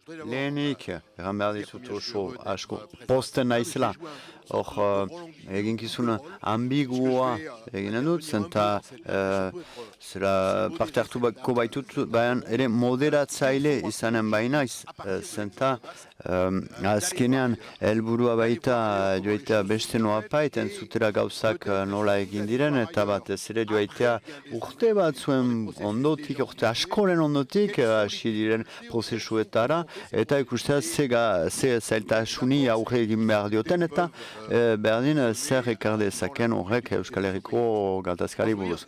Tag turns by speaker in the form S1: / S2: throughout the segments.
S1: Lehenik, egan behar dizut oso asko posten naizela. Hor, eginkizun ambigua eginen dut, zenta zera parte hartuko baitut, baina ere moderatzaile izanen bainaiz, zenta azkenean helburua baita joaitea beste noapait, entzutera gauzak nola egin diren, eta batez ere joaitea urte batzuen ondotik, urte askoren ondotik, hasi diren prozesuetara, eta ikustea ze zailtasuni aurre egin behar dioten, eta berdin zer ekar dezaken horrek Euskal Herriko gatazkari buruz.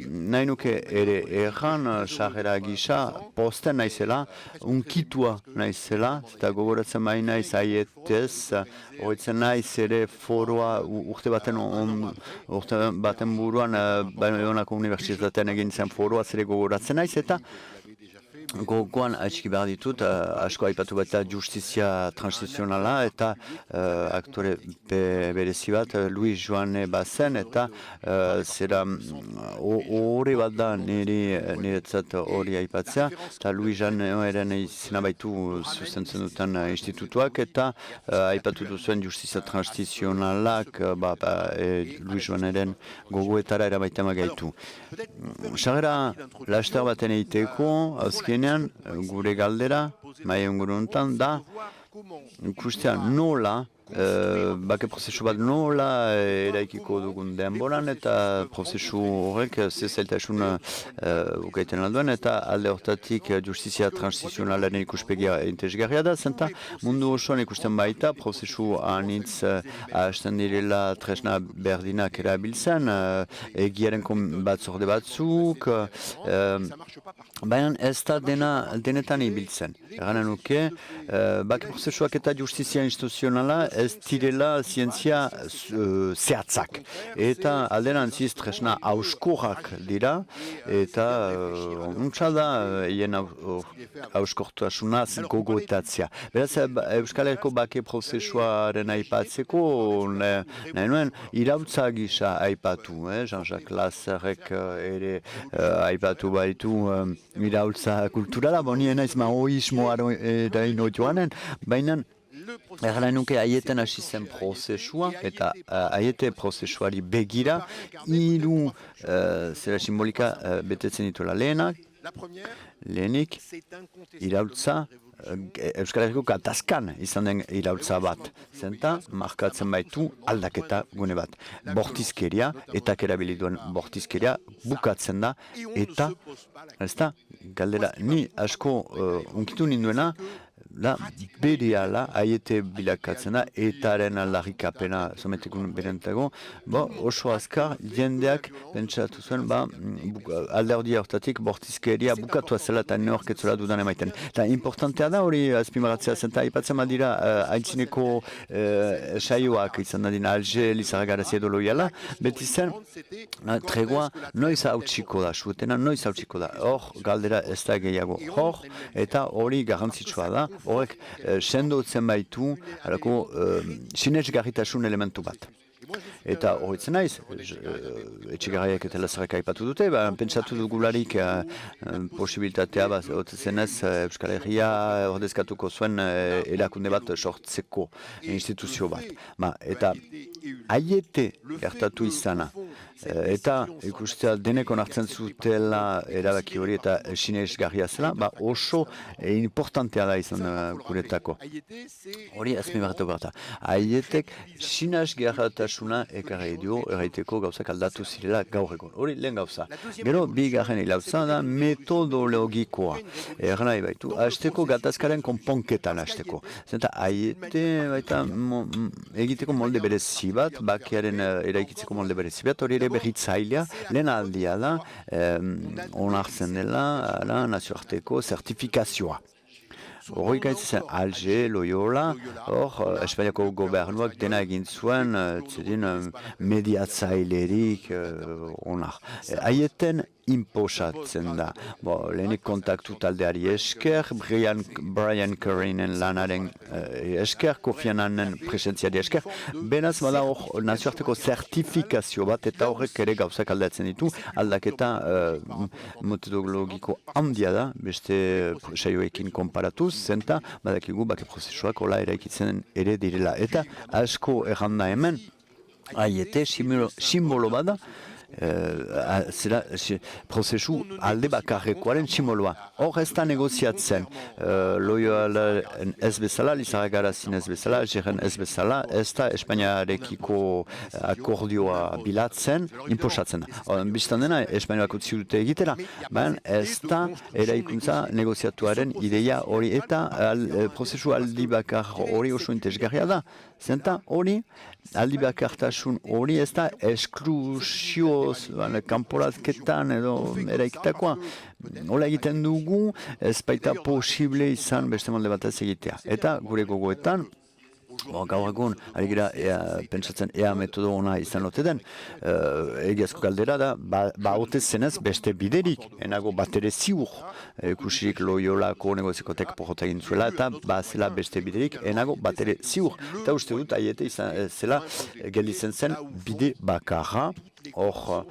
S1: Nahi nuke ere erran, sarrera gisa, posten naizela, unkitua naizela, eta gogoratzen baina naiz aietez, horretzen naiz ere foroa urte baten buruan, Baionako Unibertsitatean egin zen foroa zere gogoratzen naiz, eta gogoan atxiki behar ditut, asko aipatu bat justizia transizionala eta aktore berezi bat, Luis Joane bazen, eta zera hori bat da niretzat hori aipatzea, eta Luis Joane eren izena baitu zuzentzen duten institutuak, eta aipatu duzuen justizia transizionalak Luis Joaneren gogoetara erabaitama gaitu. Sagera, laster baten egiteko, azkenean, gure galdera, maia inguruntan, da, ikustean nola, bake prozesu bat nola eraikiko dugun denboran, eta prozesu horrek zezailtasun ukaiten alduen, eta alde hortatik justizia transizionalaren ikuspegia interesgarria da, zenta mundu osoan ikusten baita, prozesu anitz hasten direla tresna berdinak erabiltzen, egiaren batzorde batzuk, baina ez da denetan ibiltzen. Eranen nuke, bake prozesuak eta justizia instituzionala ez direla zientzia zehatzak. Eta alderantziz tresna hauskorrak dira, eta untsa da hien hauskortasunaz gogoetatzea. Beraz, Euskal Herriko bake prozesuaren aipatzeko, nahi nuen, irautza gisa aipatu. Jean-Jacques Lasserrek ere aipatu baitu irautza kulturala, bonien naiz maoismoa daino joanen, baina erran nuke aieten hasi zen prozesua, eta aiete prozesuari begira, hiru zera simbolika betetzen dituela lehenik, irautza, Euskal Herriko gatazkan izan den irautza bat. Zenta, markatzen baitu aldaketa gune bat. Bortizkeria, eta kerabiliduen bortizkeria bukatzen da, eta, ez da, galdera, ni asko unkitu ninduena, da berehala aiete bilakatzen da, etaren aldarrikapena sometekun berentago, oso azkar jendeak pentsatu zuen, alderdia hortatik bortizkeria bukatua zela eta neorketzola dudan emaiten. Eta importantea da hori azpimaratzea zenta, ipatzen badira haintzineko saioak izan dadin Alge, Lizarragarazia edo loiala, beti zen, tregoa noiz hautsiko da, suetena noiz hautsiko da, hor galdera ez da gehiago hor, eta hori garrantzitsua da, horrek sendotzen baitu sinesgarritasun elementu bat. Eta horretzen naiz, Etxegarriak eta Lasarrek aipatu dute, pentsatu dugularik posibilitatea zenez Euskal Herria ordezkatuko zuen erakunde bat sortzeko instituzio bat. Eta aiete gertatu izana, eta ikustea denekon hartzen zutela erabaki hori eta sinesgarria zela, oso importantea da izan guretako. Hori azpimarratu behar da. Aietek sinesgarritasuna ekarri dio erraiteko gauzak aldatu zirela gaur egon. Hori lehen gauza. Gero, bigarren ilautza da metodologikoa. Nahi baitu, hasteko gatazkaren konponketan hasteko. Zenta, aiete baita egiteko molde berezi bat, bakiaren eraikitzeko molde berezi bat, hori ere berritzailea, lehen aldia da, onartzen dela, nazioarteko zertifikazioa. Horri gaitzen Alge, Loyola, hor, Espainiako gobernuak dena egin zuen, mediatzailerik onar. Aieten imposatzen da. Lehenik kontaktu taldeari esker, Brian Currynen lanaren esker, Kofi Annanen presentziari esker, beraz bada hor nazioarteko zertifikazio bat eta horrek ere gauzak aldatzen ditu, aldaketa metodologiko handia da, beste saioekin konparatuz, zenta badakigu bake prozesuak hola eraikitzen ere direla. Eta asko erranda hemen, aiete simbolo bada, prozesu alde bakarrekoaren simboloa. Hor ez da negoziatzen. Loyola ez bezala, Lizarra Garazin ez bezala, Jeren ez bezala, ez da Espainiarekiko akordioa bilatzen, imposatzen da. Bistan dena, Espainiak utzi dute egitera, baina ez da eraikuntza negoziatuaren ideia hori eta prozesu aldi bakar hori oso interesgarria da. Zenta hori, aldi bakartasun hori ez da esklusioz, kanporatketan edo eraikitakoa. Hola egiten dugu, ez baita posible izan beste molde batez egitea. Eta gure gogoetan, gaur egun, ari gira pentsatzen ea metodo ona izan lote den, egiazko galdera da, ote zenez beste biderik, enago bat ere ziur, kusirik Loyolako negozikotek porrota egin zuela, eta zela beste biderik, enago bat ere ziur. Eta uste dut, aiete izan zela gelditzen zen bide bakarra, hor,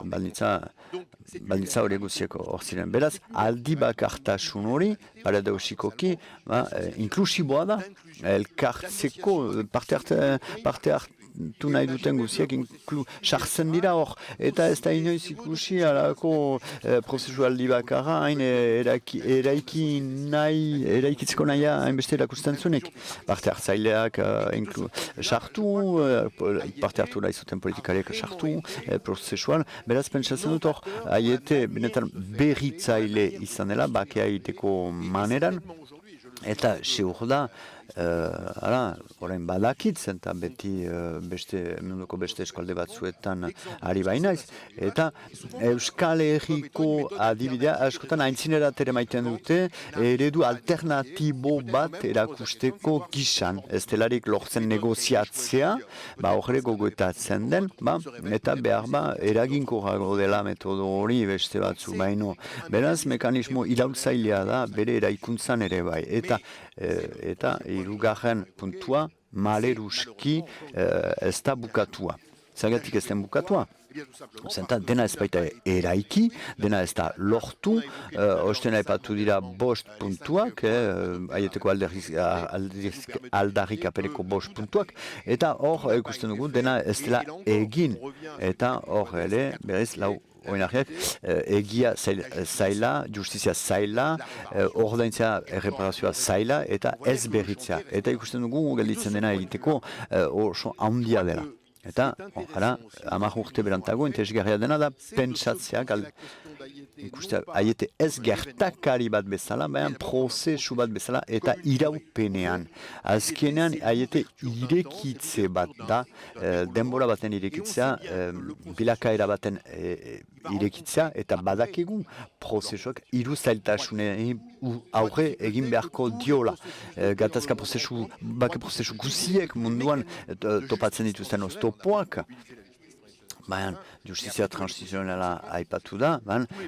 S1: baldintza hori guzieko hor ziren. Beraz, aldi bakartasun hori, paradoxikoki, inklusiboa da, elkartzeko parte hartu nahi duten guziak sartzen dira hor. Eta ez da inoiz ikusi alako prozesu aldi bakarra hain eraikitzeko nahia hainbeste erakusten zunik. Parte hartzaileak sartu, parte hartu nahi zuten politikariak sartu, prozesuan. Beraz, pentsatzen dut hor, aiete benetan berritzaile izan dela, bakea egiteko maneran, eta seur da, orain badakitzen eta beti munduko beste eskualde batzuetan ari bainaiz. Eta Euskal Herriko adibidea askotan aintzinerat ere maiten dute eredu alternatibo bat erakusteko gisan. Ez delarik lortzen negoziatzea, horre gogoetatzen den, eta behar eraginkorrago dela metodo hori beste batzu baino. Beraz, mekanismo irautzailea da bere eraikuntzan ere bai. Eta hirugarren puntua, maleruski ez da bukatua. Zergatik ez den bukatua? Zenta, dena ez baita eraiki, dena ez da lortu, ostena epatu dira 5 puntuak, aieteko aldarrik apereko 5 puntuak, eta hor ikusten dugu dena ez dela egin, eta hor ere, berez, lau oinarriak, egia zaila, justizia zaila, ordaintzea erreparazioa zaila, eta ez berritzea. Eta ikusten dugu gelditzen dena egiteko oso handia dela. Eta, hamar urte berantago, interesgarria dena da pentsatzea, ikustea, aiete ez gertakari bat bezala, baina prozesu bat bezala eta iraupenean. Azkenean, aiete irekitze bat da, denbora baten irekitzea, bilakaera baten irekitzea, eta badakigu prozesuak zailtasune aurre egin beharko diola. Gatazka prozesu, bake prozesu guziek munduan topatzen dituzten oztopoak, baina justizia transizionala aipatu da,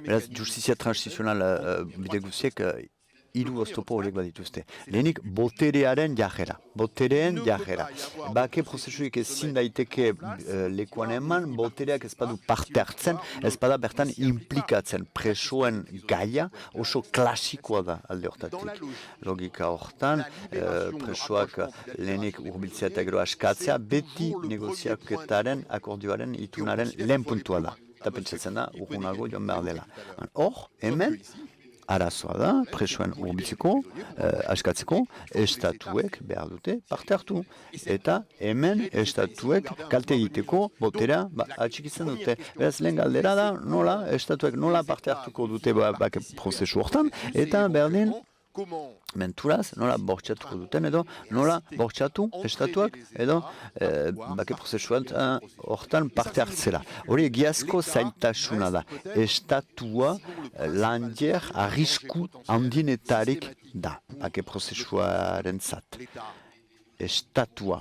S1: beraz justizia transizionala bide guziek hiru oztopo horiek badituzte. Lehenik, boterearen jarrera. Bake prozesuik ezin daiteke lekuan eman, botereak ez badu parte hartzen, ez bada bertan implikatzen. Presoen gaia oso klasikoa da alde hortatik. Logika hortan, presoak lehenik urbiltzea eta gero askatzea, beti negoziaketaren, akordioaren, itunaren lehen puntua da. Eta pentsatzen da, urgunago joan behar dela. Hor, hemen, arazoa da, presoen urbiltzeko, askatzeko, estatuek behar dute parte hartu. Eta hemen estatuek kalte egiteko botera atxikitzen dute. Beraz, lehen galdera da, nola, estatuek nola parte hartuko dute bake prozesu hortan, eta berdin, menturaz, nola bortxatuko duten edo nola bortxatu estatuak edo bake prozesuan hortan parte hartzera. Hori egiazko zailtasuna da. Estatua landier arrisku handinetarik da, bake prozesuaren zat. Estatua,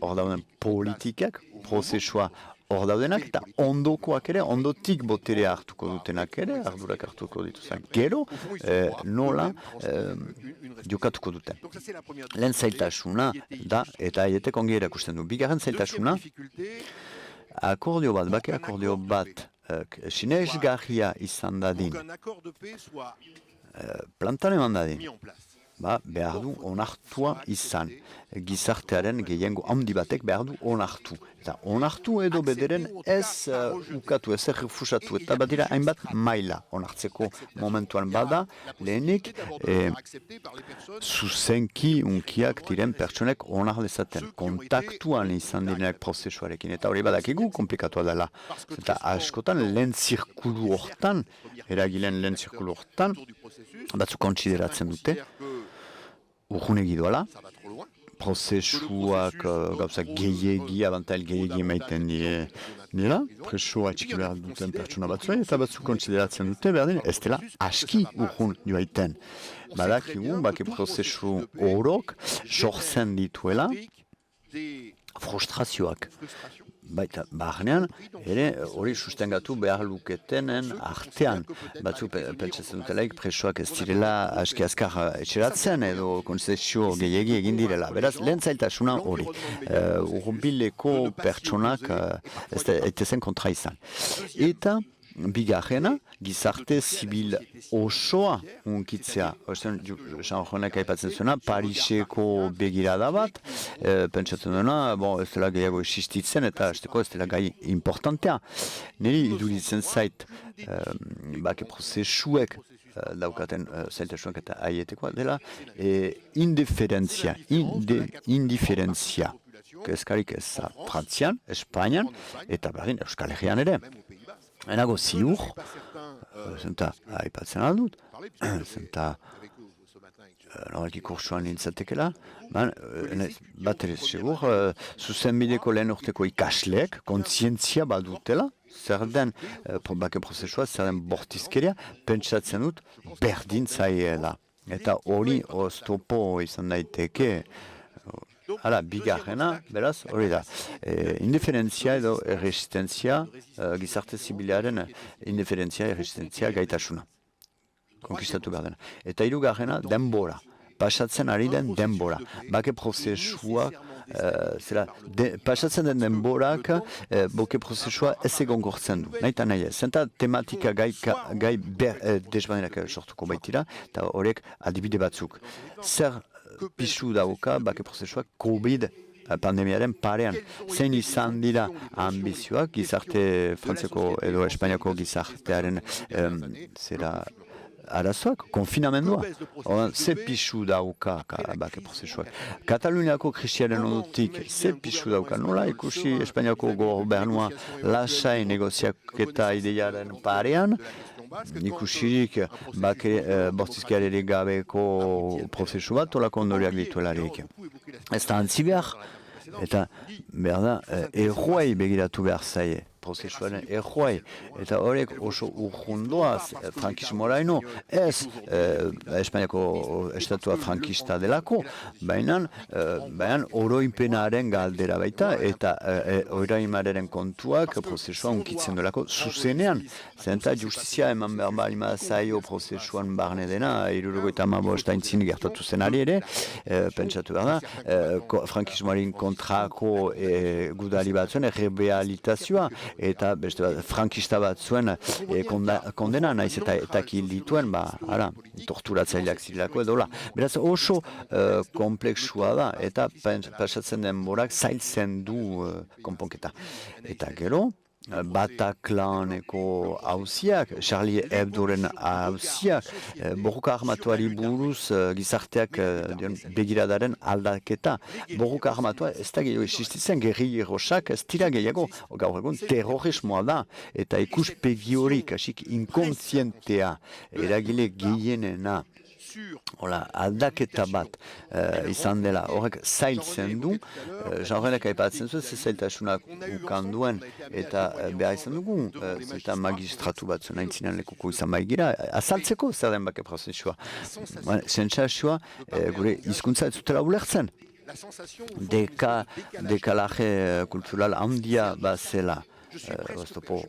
S1: hor dauden politikak, prozesua hor daudenak, eta ondokoak ere, ondotik boterea hartuko dutenak ere, ardurak hartuko dituzak. Gero, nola jokatuko duten. Lehen zailtasuna da, eta haietek ongi erakusten du. Bigarren zailtasuna, akordio bat, bake akordio bat, sinesgarria izan dadin, plantan eman dadin, behar du onartua izan. Gizartearen gehiengo handi batek behar du onartu. Eta onartu edo bederen ez ukatu, ez errefusatu. Eta badira hainbat maila onartzeko momentuan bada, lehenik zuzenki unkiak diren pertsonek onar dezaten. Kontaktuan izan direnak prozesuarekin. Eta hori badakigu komplikatua dela. Eta askotan lehen zirkulu hortan, eragilen lehen zirkulu hortan, batzu kontsideratzen dute, urgunegi doala, prozesuak gauzak gehiegi, abantail gehiegi emaiten dira, presoa txiki behar duten pertsona batzuei, eta batzu konsideratzen dute, berdin, ez dela aski urgun joaiten. Badakigu, bake prozesu horok, sortzen dituela, frustrazioak. Baita, barnean, ere hori sustengatu behar luketenen artean. Batzuk pentsatzen dutelaik presoak ez direla aski azkar etxeratzen edo konzesio gehiegi egin direla. Beraz, lehen zailtasuna hori. Urbileko pertsonak ez zen kontra izan. Eta, bigarrena, gizarte zibil osoa unkitzea. Jean Renek aipatzen zuena, Pariseko begirada bat, pentsatzen duena, ez dela gehiago existitzen eta ez dela gai importantea. Niri iduritzen zait, bake prozesuek daukaten zailtasunak eta aietekoa dela, indiferentzia. Kezkarik ez Frantzian, Espainian, eta berdin Euskal Herrian ere. Enago ziur, zenta aipatzen aldut, zenta noraki kursuan nintzatekela, bat ere segur, zuzenbideko lehen urteko ikasleek, kontzientzia badutela, zer den bake prozesua, zer den bortizkeria, pentsatzen dut berdin zaiela. Eta hori oztopo izan daiteke, hala, bigarrena, beraz, hori da. Indiferentzia edo erresistentzia, gizarte zibilaren indiferentzia, erresistentzia gaitasuna. Konkistatu behar dena. Eta hirugarrena, denbora. Pasatzen ari den denbora. Bake prozesua, pasatzen den denborak, bake prozesua ez egonkortzen du. Nahi eta nahi ez. Zenta tematika gai desbanenak sortuko baitira, eta horiek adibide batzuk. Zer pisu dauka bake prozesuak COVID pandemiaren parean. Zein izan dira ambizioak gizarte frantzeko edo espainiako gizartearen arazoak, konfinamendua. Ze pisu dauka bake prozesuak. Kataluniako krisiaren ondotik ze pisu dauka. Nola ikusi espainiako gobernua lasai negoziaketa ideiaren parean, ikusirik bortizkiarerik gabeko prozesu bat, olako ondoriak dituelarik. Ez da antzi behar, eta behar da, erroai begiratu behar zaie. Prozesuaren erroai, eta horiek oso urjundoaz frankismoraino, ez Espainiako estatua frankista delako, baina oroipenaren galdera baita, eta oroimenaren kontuak prozesua unkitzen delako zuzenean. Zenta justizia eman behar balima zaio prozesuan barne dena, 75 aintzin gertatu zenari ere, pentsatu behar da, frankismoaren kontrako gudari batzuen errebealitazioa, eta beste bat, frankista bat zuen kondena, naiz eta kil dituen, torturatzaileak zirelako edola. Beraz oso komplexua da, eta pasatzen denborak zailtzen du konponketa. Eta gero, Bataclaneko hauziak, Charlie Hebdoren hauziak, borroka armatuari buruz gizarteak begiradaren aldaketa. Borroka armatua ez da gehiago existitzen, gerrillerosak ez dira gehiago, gaur egun terrorismoa da, eta ikuspegi hori kasik inkontzientea eragile gehienena. Hola, aldaketa bat izan dela, horrek zailtzen du, janrenek aipatzen zuen, ze zailtasunak ukanduen, eta behar izan dugu, eta magistratu bat zuen aintzinean lekuko izan baigira, azaltzeko zer den bake prozesua. Sentsazioa, gure hizkuntza ez zutela ulertzen. Dekalaje kultural handia bazela. oztopo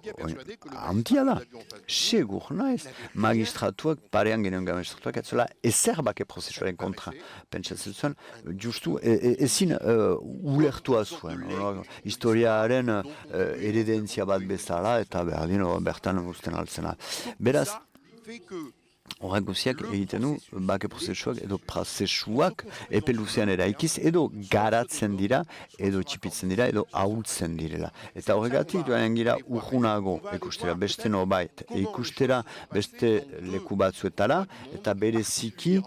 S1: handia da. Segur naiz, magistratuak, parean genuen magistratuak, ez zela ezer bake prozesuaren kontra. Pentsatzen zuen, justu, ezin ulertua zuen. Historiaren eredentzia bat bezala, eta berdin bertan usten altzena. Beraz, horrek guziak egiten du, bake prozesuak edo prozesuak epe luzean eraikiz, edo garatzen dira, edo txipitzen dira, edo ahultzen direla. Eta horregatik duan gira urgunago ikustera beste norbait, ikustera beste leku batzuetara, eta bereziki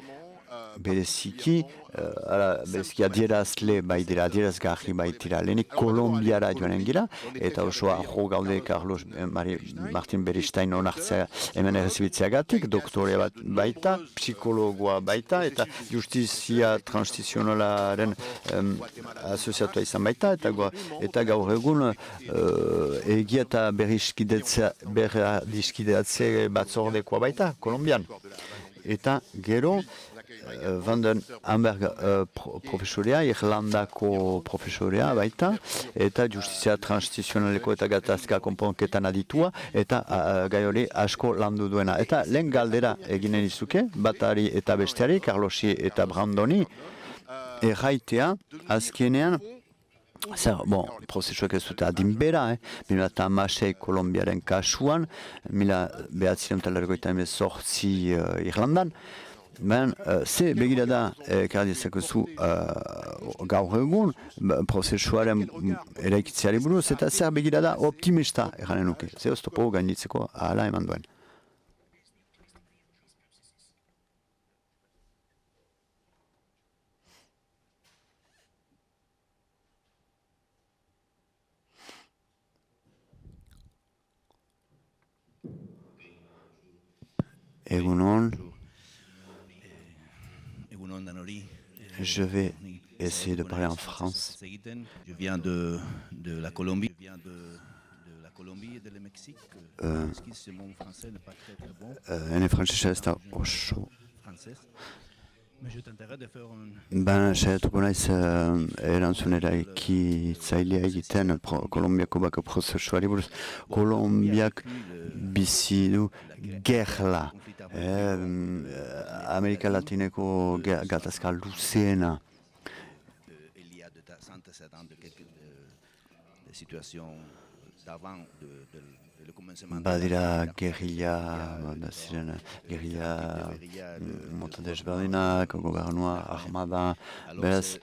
S1: adierazle baitira, adierazgarri baitira. Lehenik Kolombiara joanen gira, eta oso aho gaude Carlos Martin Beristain onartzea hemen errezibitzeagatik, doktorea bat baita, psikologoa baita, eta justizia transizionalaren asoziatua izan baita, eta gaur egun egia eta berrizkideatze batzordekoa baita, Kolombian. Eta gero, Van den Amberg profesorea, Irlandako profesorea baita, eta justizia transizionaleko eta gatazka konponketan aditua, eta gai hori asko landu duena. Eta lehen galdera eginen izuke, batari eta besteari, Carlosi eta Brandoni, erraitea, azkenean, zer, prozesuak ez dute adin bera, 2006 Kolombiaren kasuan, 1998 Irlandan, ze begirada ekardizakozu gaur egun prozesuaren eraikitzeari buruz, eta zer begirada optimista eranen nuke. Ze oztopo gainitzeko ahala eman duen. Egunon. Je vais essayer de parler en France.
S2: Je viens de la Colombie. Je viens de la Colombie et de le Mexique. Mon français n'est pas très bon.
S1: Ene frantsesa ez da oso.
S2: Mais je tenterai de faire un...
S1: Saiatuko naiz erantzunera ekitzailea egiten Kolombiako bako prozesuari buruz. Kolombiak bizi du gerla. Amerika Latineko gatazka luzeena.
S2: Il y a des antécédents de situations d'avant le commencement.
S1: Badira gerrilla mota desberdinak, gobernua, armada, beraz,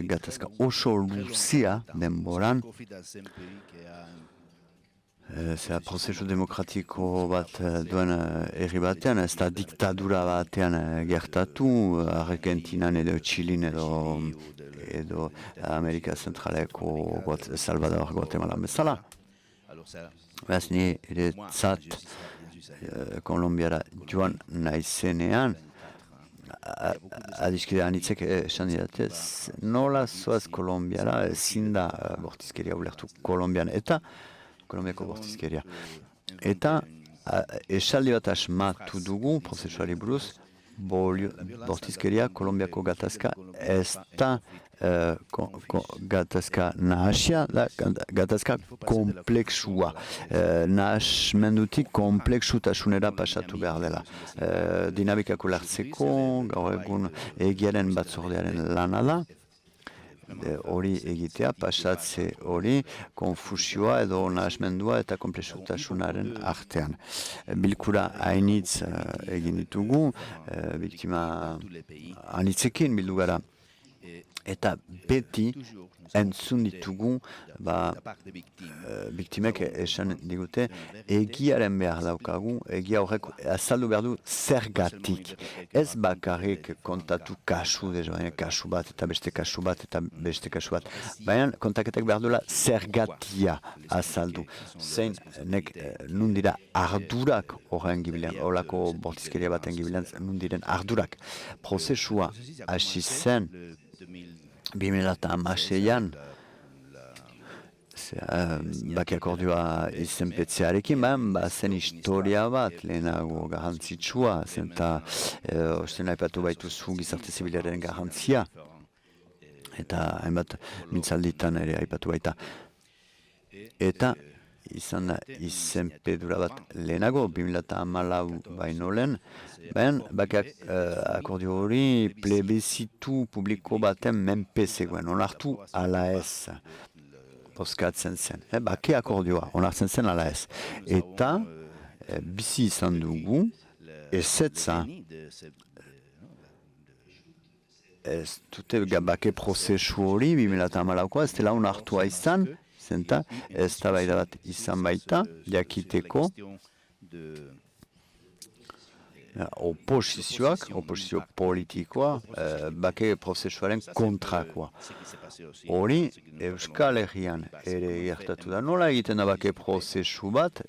S1: gatazka oso luzea denboran, zera prozesu demokratiko bat duen herri batean, ez da diktadura batean gertatu, Argentinan edo Txilin edo Amerika Zentraleko Salvador Guatemala bezala. Beraz, ni ere zat Kolombiara joan naizenean, adiskidea anitzek esan didate, nola zoaz Kolombiara ezin da bortizkeria ulertu Kolombian eta Kolombiako bortizkeria. Eta esaldi bat asmatu dugu, prozesuari buruz, bortizkeria Kolombiako gatazka ez da gatazka nahasia, da gatazka komplexua. Nahasmendutik komplexutasunera pasatu behar dela. Dinamikako lartzeko, gaur egun egiaren batzordearen lana da, hori egitea, pasatze hori, konfusioa edo nahasmendua eta komplexutasunaren artean. Bilkura hainitz egin ditugu, biktima anitzekin bildu gara. Eta beti entzun ditugu, biktimek esan digute, egiaren behar daukagu, egia horrek azaldu behar du zergatik. Ez bakarrik kontatu kasu, kasu bat, eta beste kasu bat, eta beste kasu bat. Baina kontaketak behar duela zergatia azaldu. Zein, nundira ardurak horren gibilean, horlako bortizkeria baten gibilean, nundiren ardurak. Prozesua hasi zen, 2006an, bake akordioa izenpetzearekin, zen historia bat, lehenago garrantzitsua, zen eta osten aipatu baituzu gizarte zibilaren garrantzia, eta hainbat mintzalditan ere aipatu baita. Eta izan da izenpedura bat lehenago, 2014 baino lehen, baina bakeak akordio hori plebizitu publiko baten menpe zegoen, onartu ala ez. Bozkatzen zen, bake akordioa, onartzen zen ala ez. Eta bizi izan dugu, ezetza, ez dute bake prozesu hori, 2014koa, ez dela onartua izan, zenta, ez da bat izan baita, jakiteko, oposizio politikoa, bake prozesuaren kontrakoa. Hori, Euskal Herrian ere gertatu da. Nola egiten da bake prozesu bat,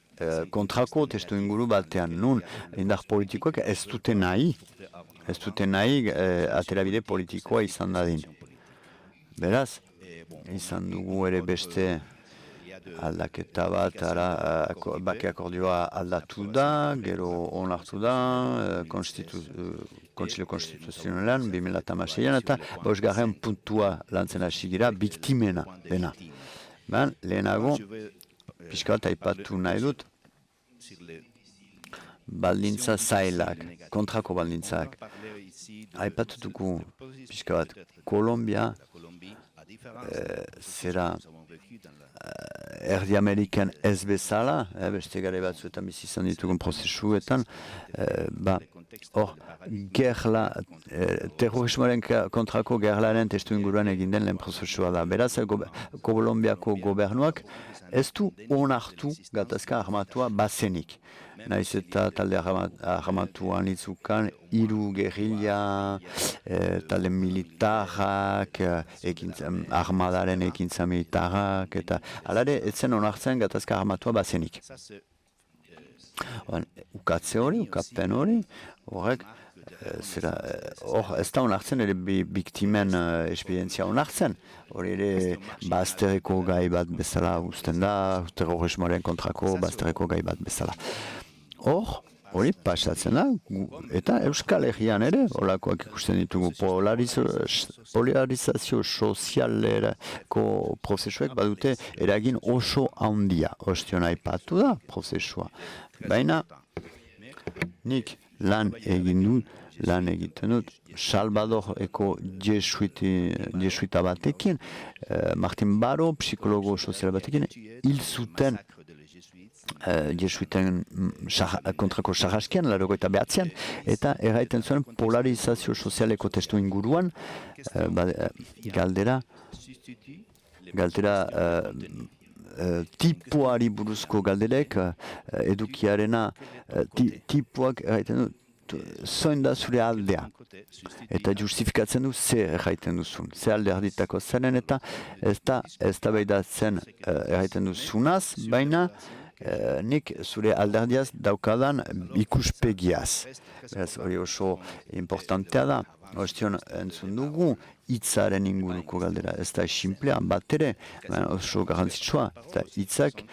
S1: kontrako testu inguru batean, nun indar politikoak ez dute nahi aterabide politikoa izan dadin. Beraz, izan dugu ere beste aldaketa bat, bake akordioa aldatu da, gero onartu da, Kontsilo Konstituzionalean, 2016an, eta 5. puntua lantzen hasi gira, biktimena dena. Lehenago, pixka bat aipatu nahi dut, baldintza zailak, kontrako baldintzak. Aipatu dugu, pixka bat, Kolombia, zera Erdi Amerikan ez bezala, beste gare batzuetan bizi izan ditugun prozesuetan, hor, terrorismoaren kontrako gerlaren testu inguruan egin den lehen prozesua da. Beraz, Kolombiako gobernuak ez du onartu gatazka armatua bazenik. Naiz eta talde armatuan itzukan, 3 gerrilla, talde militarrak, armadaren ekintza militarrak, eta alare, etzen onartzen gatazka armatua bazenik. Ukatze hori, ukapen hori, horrek, ez da onartzen ere biktimen esperientzia onartzen. Hori ere bazterreko gai bat bezala usten da, terrorismoaren kontrako bazterreko gai bat bezala. Hori pasatzen da, eta Euskal Herrian ere, holakoak ikusten ditugu, polarizazio sozialerako prozesuek badute eragin oso handia. Ostion aipatu da prozesua. Baina, nik lan egiten dut, Salvadoreko jesuita batekin, Martin Baro, psikologo sozial batekin, hil zuten jesuiten kontrako sarraskian, 89an, eta erraiten zuen polarizazio sozialeko testu inguruan, galdera tipuari buruzko galderek, edukiarena, tipuak erraiten du, zoin da zure aldea. Eta justifikatzen du ze erraiten duzun. Ze alde arditako zeren eta ez da behidatzen erraiten duzunaz, baina nik zure alderdiaz daukadan ikuspegiaz. Hori oso importantea da. Ostion entzun dugu hitzaren inguruko galdera. Ez da simplea bat ere, oso garrantzitsua. Eta hitzak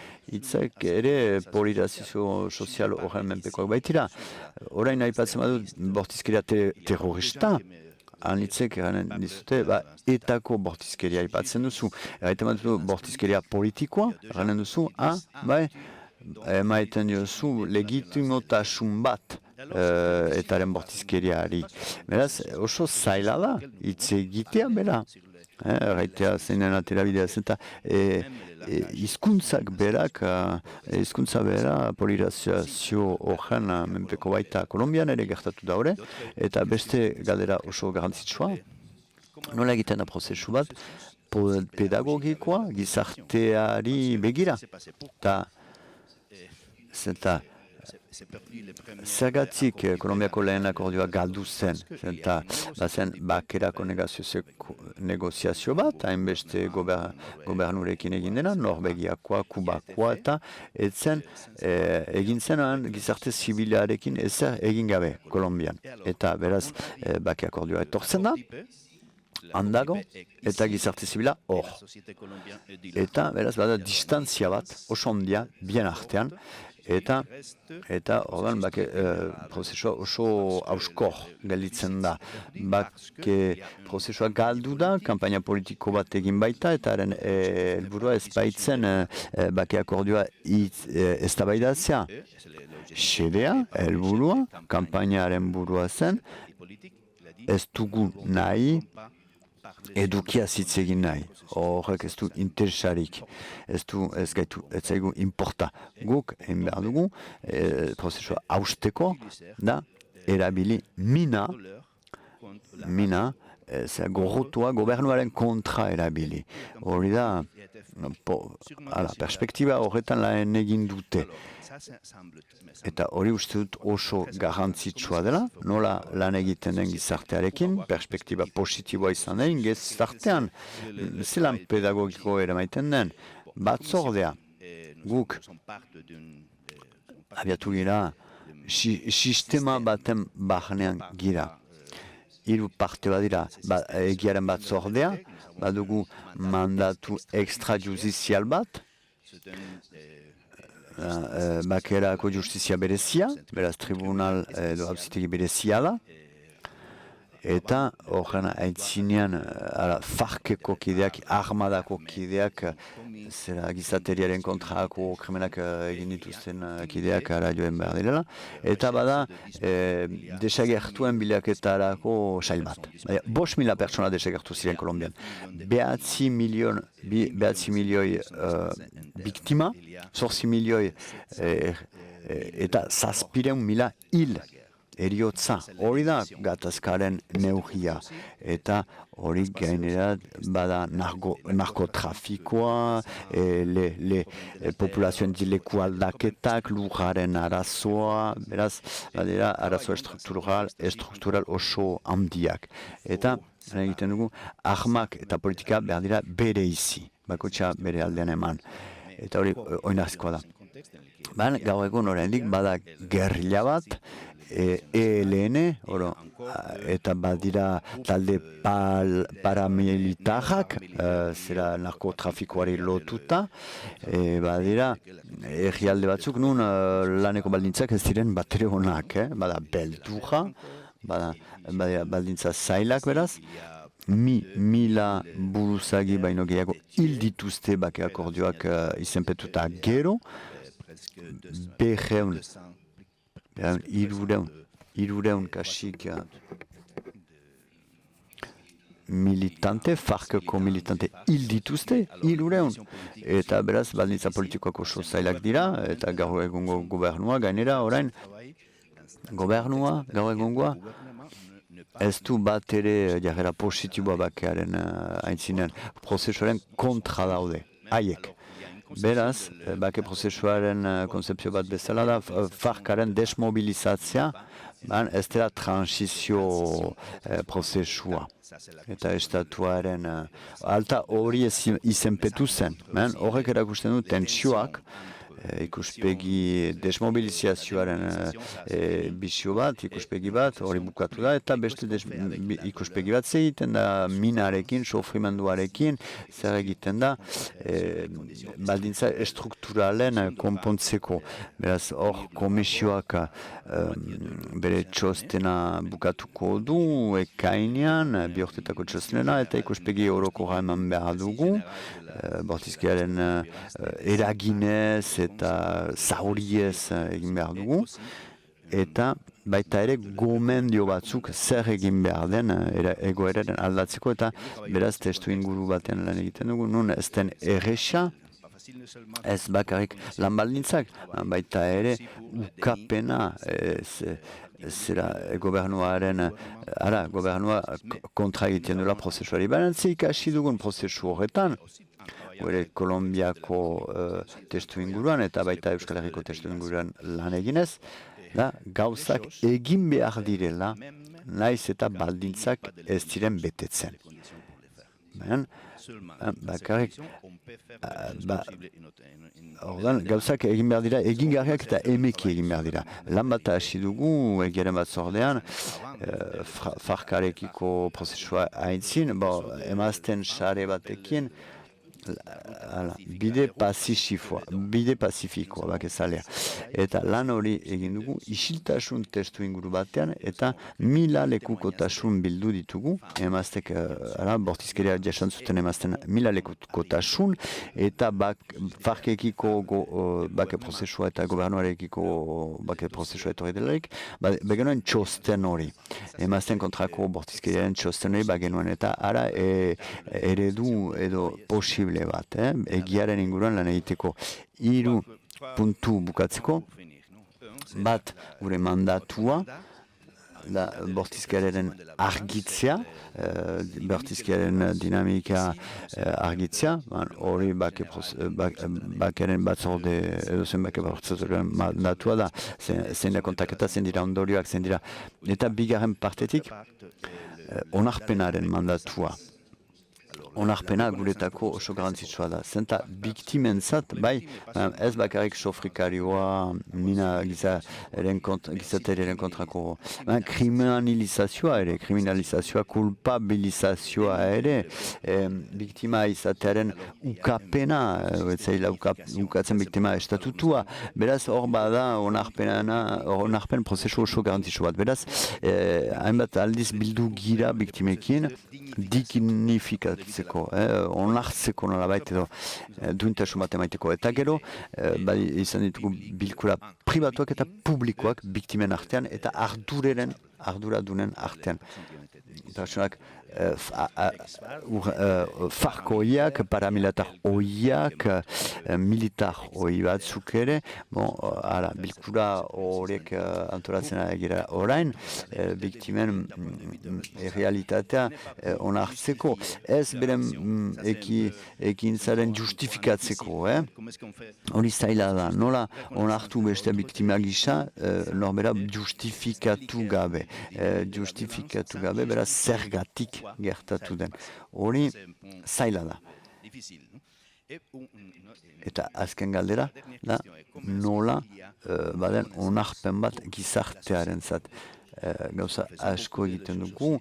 S1: ere polarizazio sozial horren menpekoak baitira. Orain aipatzen badut bortizkeria terrorista, anitzek eranen dizute, etako bortizkeria aipatzen duzu. Eraiten duzu bortizkeria politikoa, eranen duzu, emaiten diozu legitimotasun bat etaren bortizkeriari. Beraz, oso zaila da, hitz egitea bera. Erraitea zeinen aterabidea eta hizkuntzak berak, hizkuntza bera polarizazio horren menpeko baita Kolombian ere gertatu da hori, eta beste galdera oso garrantzitsua. Nola egiten da prozesu bat, pedagogikoa gizarteari begira. Eta zergatik Kolombiako lehen akordioa galdu zen. Eta bazen bakerako negoziazio bat, hainbeste gobernurekin egin dena, Norvegiakoa, Kubakoa, eta etzen egin zen gizarte zibilarekin ezer egin gabe Kolombian. Eta beraz bake akordioa etortzen da, handago, eta gizarte zibila hor. Eta beraz bada distantzia bat, oso handia, bien artean, Eta ordan bake prozesua oso hauskor gelditzen da. Bake prozesua galdu da, kanpaina politiko bat egin baita, eta haren helburua ez baitzen bake akordioa eztabaidatzea. Xedea, helburua, kanpainaren burua zen, ez dugu nahi, edukia hitz egin nahi. Horrek ez du interesarik, ez zaigu importa. Guk egin behar dugu, prozesua hausteko, da, erabili mina, gorrotua gobernuaren kontra erabili. Hori da, perspektiba horretan lan egin dute. Eta hori uste dut oso garrantzitsua dela, nola lan egiten den gizartearekin, perspektiba positiboa izan den gizartean, zelan pedagogiko eramaiten den, batzordea, guk abiatu gira, sistema baten barnean gira. Hiru parte badira, egiaren batzordea, badugu mandatu extrajudizial bat, bakerako justizia berezia, beraz tribunal edo auzitegi berezia da, eta horren aitzinean farkeko kideak, armadako kideak, zera gizateriaren kontrako krimenak egin dituzten kideak ara joen behar direla, eta bada desagertuen bilaketarako sail bat. 5.000 pertsona desagertu ziren Kolombian. 9 milioi biktima, 8 milioi eta 700.000 hil. Eriotza, hori da gatazkaren neurria, eta hori gainera bada narkotrafikoa, populazioen dileku aldaketak, lujaren arazoa, beraz, badera arazo estruktural oso handiak. Eta, egiten dugu, armak eta politika behar dira bere izi, bakotxa bere aldean eman. Eta hori oinarrizkoa da. Gaur egun oraindik bada gerrilla bat, ELN, eta badira talde paramilitarrak, zera narkotrafikoari lotuta, badira herrialde batzuk, nun laneko baldintzak ez diren batere honak, bada beldurra, bada baldintza zailak beraz, mila buruzagi baino gehiago hil dituzte bake akordioak izenpetuta gero, irureun kasik militante, farkeko militante hil dituzte, irureun. Eta beraz, baldintza politikoak oso zailak dira, eta gaur egungo gobernua, gainera, orain, gobernua, gaur egungoa, ez du bat ere jarrera positiboa bakearen aintzinen, prozesuaren kontra daude, haiek. Beraz, bake prozesuaren konzepzio bat bezala da, farkaren desmobilizatzea, ez dela transizio prozesua. Eta estatuaren alta hori izenpetu zen. Horrek erakusten du tentsioak, ikuspegi desmobilizazioaren bizio bat, ikuspegi bat, hori bukatu da, eta beste ikuspegi bat egiten da minarekin, sofrimenduarekin, zer egiten da, baldintza estrukturalen konpontzeko. Beraz, hor komisioak bere txostena bukatuko du, ekainean, bihortetako txostena, eta ikuspegi orokorra eman behar dugu, bortizkiaren eraginez eta zauriez egin behar dugu, eta baita ere gomendio batzuk zer egin behar den egoeraren aldatzeko, eta beraz testu inguru batean lan egiten dugu, nun ez den erresa, ez bakarrik lan baldintzak, baita ere ukapena, zera gobernuaren, gobernua kontra egiten dela prozesuari. Baina ikasi dugun prozesu horretan, gure Kolombiako testu inguruan eta baita Euskal Herriko testu inguruan lan eginez, gauzak egin behar direla, naiz eta baldintzak ez diren betetzen. Bakarrik, gauzak egin behar dira, egingarriak eta emeki egin behar dira. Lan bat hasi dugu, egiaren bat zordean, farkarekiko prozesua haintzin, emazten sare batekin, bide pazifikoa bakezalea. Eta lan hori egin dugu, isiltasun testu inguru batean, eta 1000 lekukotasun bildu ditugu, emaztek, bortizkeria jasan zuten emazten 1000 lekukotasun, eta farkekiko bake prozesua eta gobernuarekiko bake prozesua etorri delarik, bagenuen txosten hori. Emazten kontrako bortizkeriaren txosten hori bagenuen, eta ara eredu edo posible bat, egiaren inguruan lan egiteko 3 puntu bukatzeko, bat gure mandatua, bortizkeriaren argitzea, bortizkeriaren dinamika argitzea, hori bakeren batzorde, edo zen bake batzorde mandatua da, zein da kontaketa, zein dira ondorioak, zein dira, eta bigarren partetik, onarpenaren mandatua. Onarpena guretako oso garantzitsua da. Zenta biktimentzat, bai, ez bakarrik sofrikarioa, mina gizateriaren kontrako, kriminalizazioa ere, kulpabilizazioa ere, biktima izatearen ukapena, ukatzen biktima estatutua, beraz hor bada onarpen prozesu oso garantzitsu bat. Beraz, hainbat aldiz bildu gira biktimekin, dignifikatzeko, onartzeko nolabait edo duintasun bat emaiteko. Eta gero, izan ditugu bilkura pribatuak eta publikoak biktimen artean eta arduradunen artean. Pertsonak farko oiak, paramilitar oiak, militar oi batzuk ere, bilkura horiek antolatzen egira orain, biktimen realitatea onartzeko, ez beren ekintzaren justifikatzeko, hori zaila da, nola onartu beste biktima gisa, norbera justifikatu gabe, beraz zergatik gertatu den. Hori zaila da. Eta azken galdera, da nola baden onarpen bat gizartearen zat. Gauza asko egiten dugu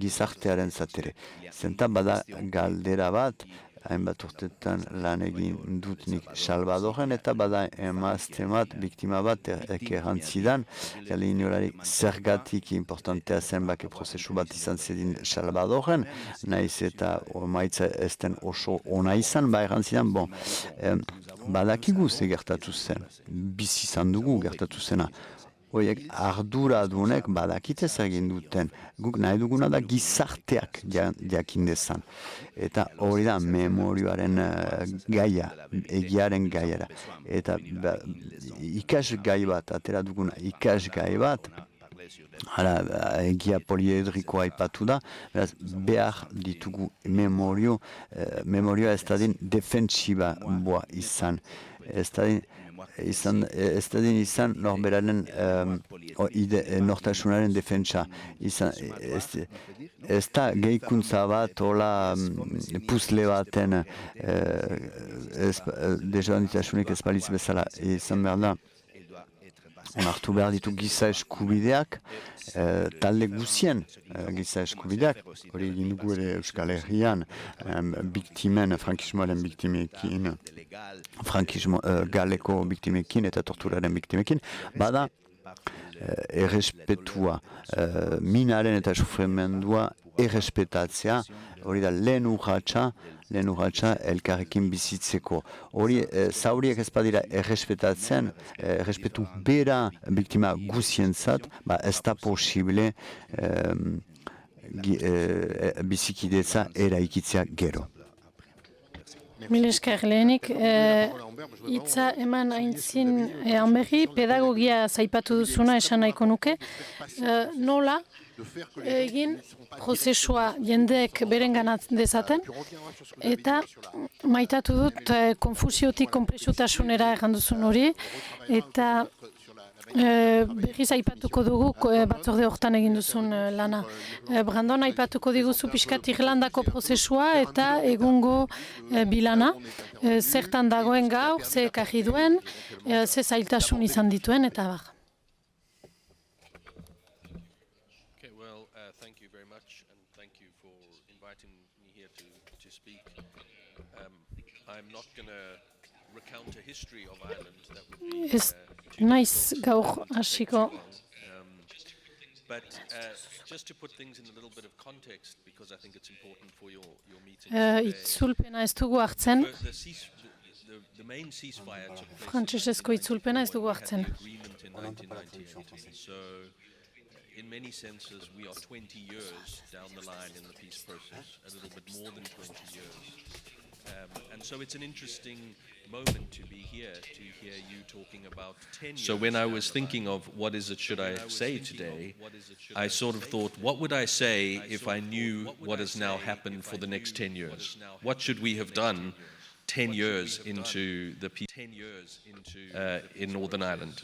S1: gizartearen zatere. Zenta bada galdera bat, hainbat urtetan lan egin dut nik Salvadoren, eta bada emazte bat, biktima bat errantzidan, gale inolarik zergatik importantea zen bake prozesu bat izan zedin Salvadoren, naiz eta maitza ezten oso ona izan, errantzidan, badakigu ze gertatu zen, bizi izan dugu gertatu zena. Horiek arduradunek badakitez egin duten. Guk nahi duguna da gizarteak jakin dezan. Eta hori da memorioaren gaia, egiaren gaiara. Eta ikasgai bat, atera duguna ikasgai bat, egia poliedrikoa aipatu da, behar ditugu memorioa ez da din defensiba boa izan. Ez da din izan norberaren nortasunaren defentsa. Ez da gehikuntza bat, puzle baten desberdintasunik ez baliz bezala izan behar da. Onartu behar ditu giza eskubideak, talde guzien giza eskubideak, hori egin dugu ere Euskal Herrian, frankismoaren biktimekin, galeko biktimekin eta torturaren biktimekin, bada errespetua, minaren eta sufrimendua errespetatzea, hori da lehen urratsa elkarrekin bizitzeko. Hori, zauriek ez badira errespetatzen, errespetu bera biktima guzientzat, ez da posible bizikidetza eraikitzea gero.
S3: Mil esker, lehenik, hitza eman aintzin hanberri, pedagogia zaipatu duzuna esan nahiko nuke. Nola egin prozesua jendeek berenganat dezaten, eta maitatu dut konfusiotik konplexutasunera erranduzun hori, eta berriz aipatuko dugu batzorde hortan egin duzun lana. Brandon, aipatuko diguzu pixkat Irlandako prozesua eta egungo bilana. Zertan dagoen gaur, ze ekarri duen, ze zailtasun izan dituen, eta bar.
S4: Thank you very much, and thank you for inviting me here to speak.
S3: Ez naiz gaur hasiko.
S4: But just to put things in a little bit of context, because I think it's important for your meeting.
S3: Itzulpena ez dugu hartzen,
S4: The main ceasefire took place
S3: frantsesezko itzulpena ez dugu hartzen.
S4: agreement in 1998. So, in many senses, we are 20 years down the line in the peace process, a little bit more than 20 years. And so it's an interesting moment to be here, to hear you talking about 10 years. So when I was thinking of what is it should I say today, I sort of thought, what would I say if I knew what has now happened for the next 10 years? What should we have done 10 years into the peace in Northern Ireland?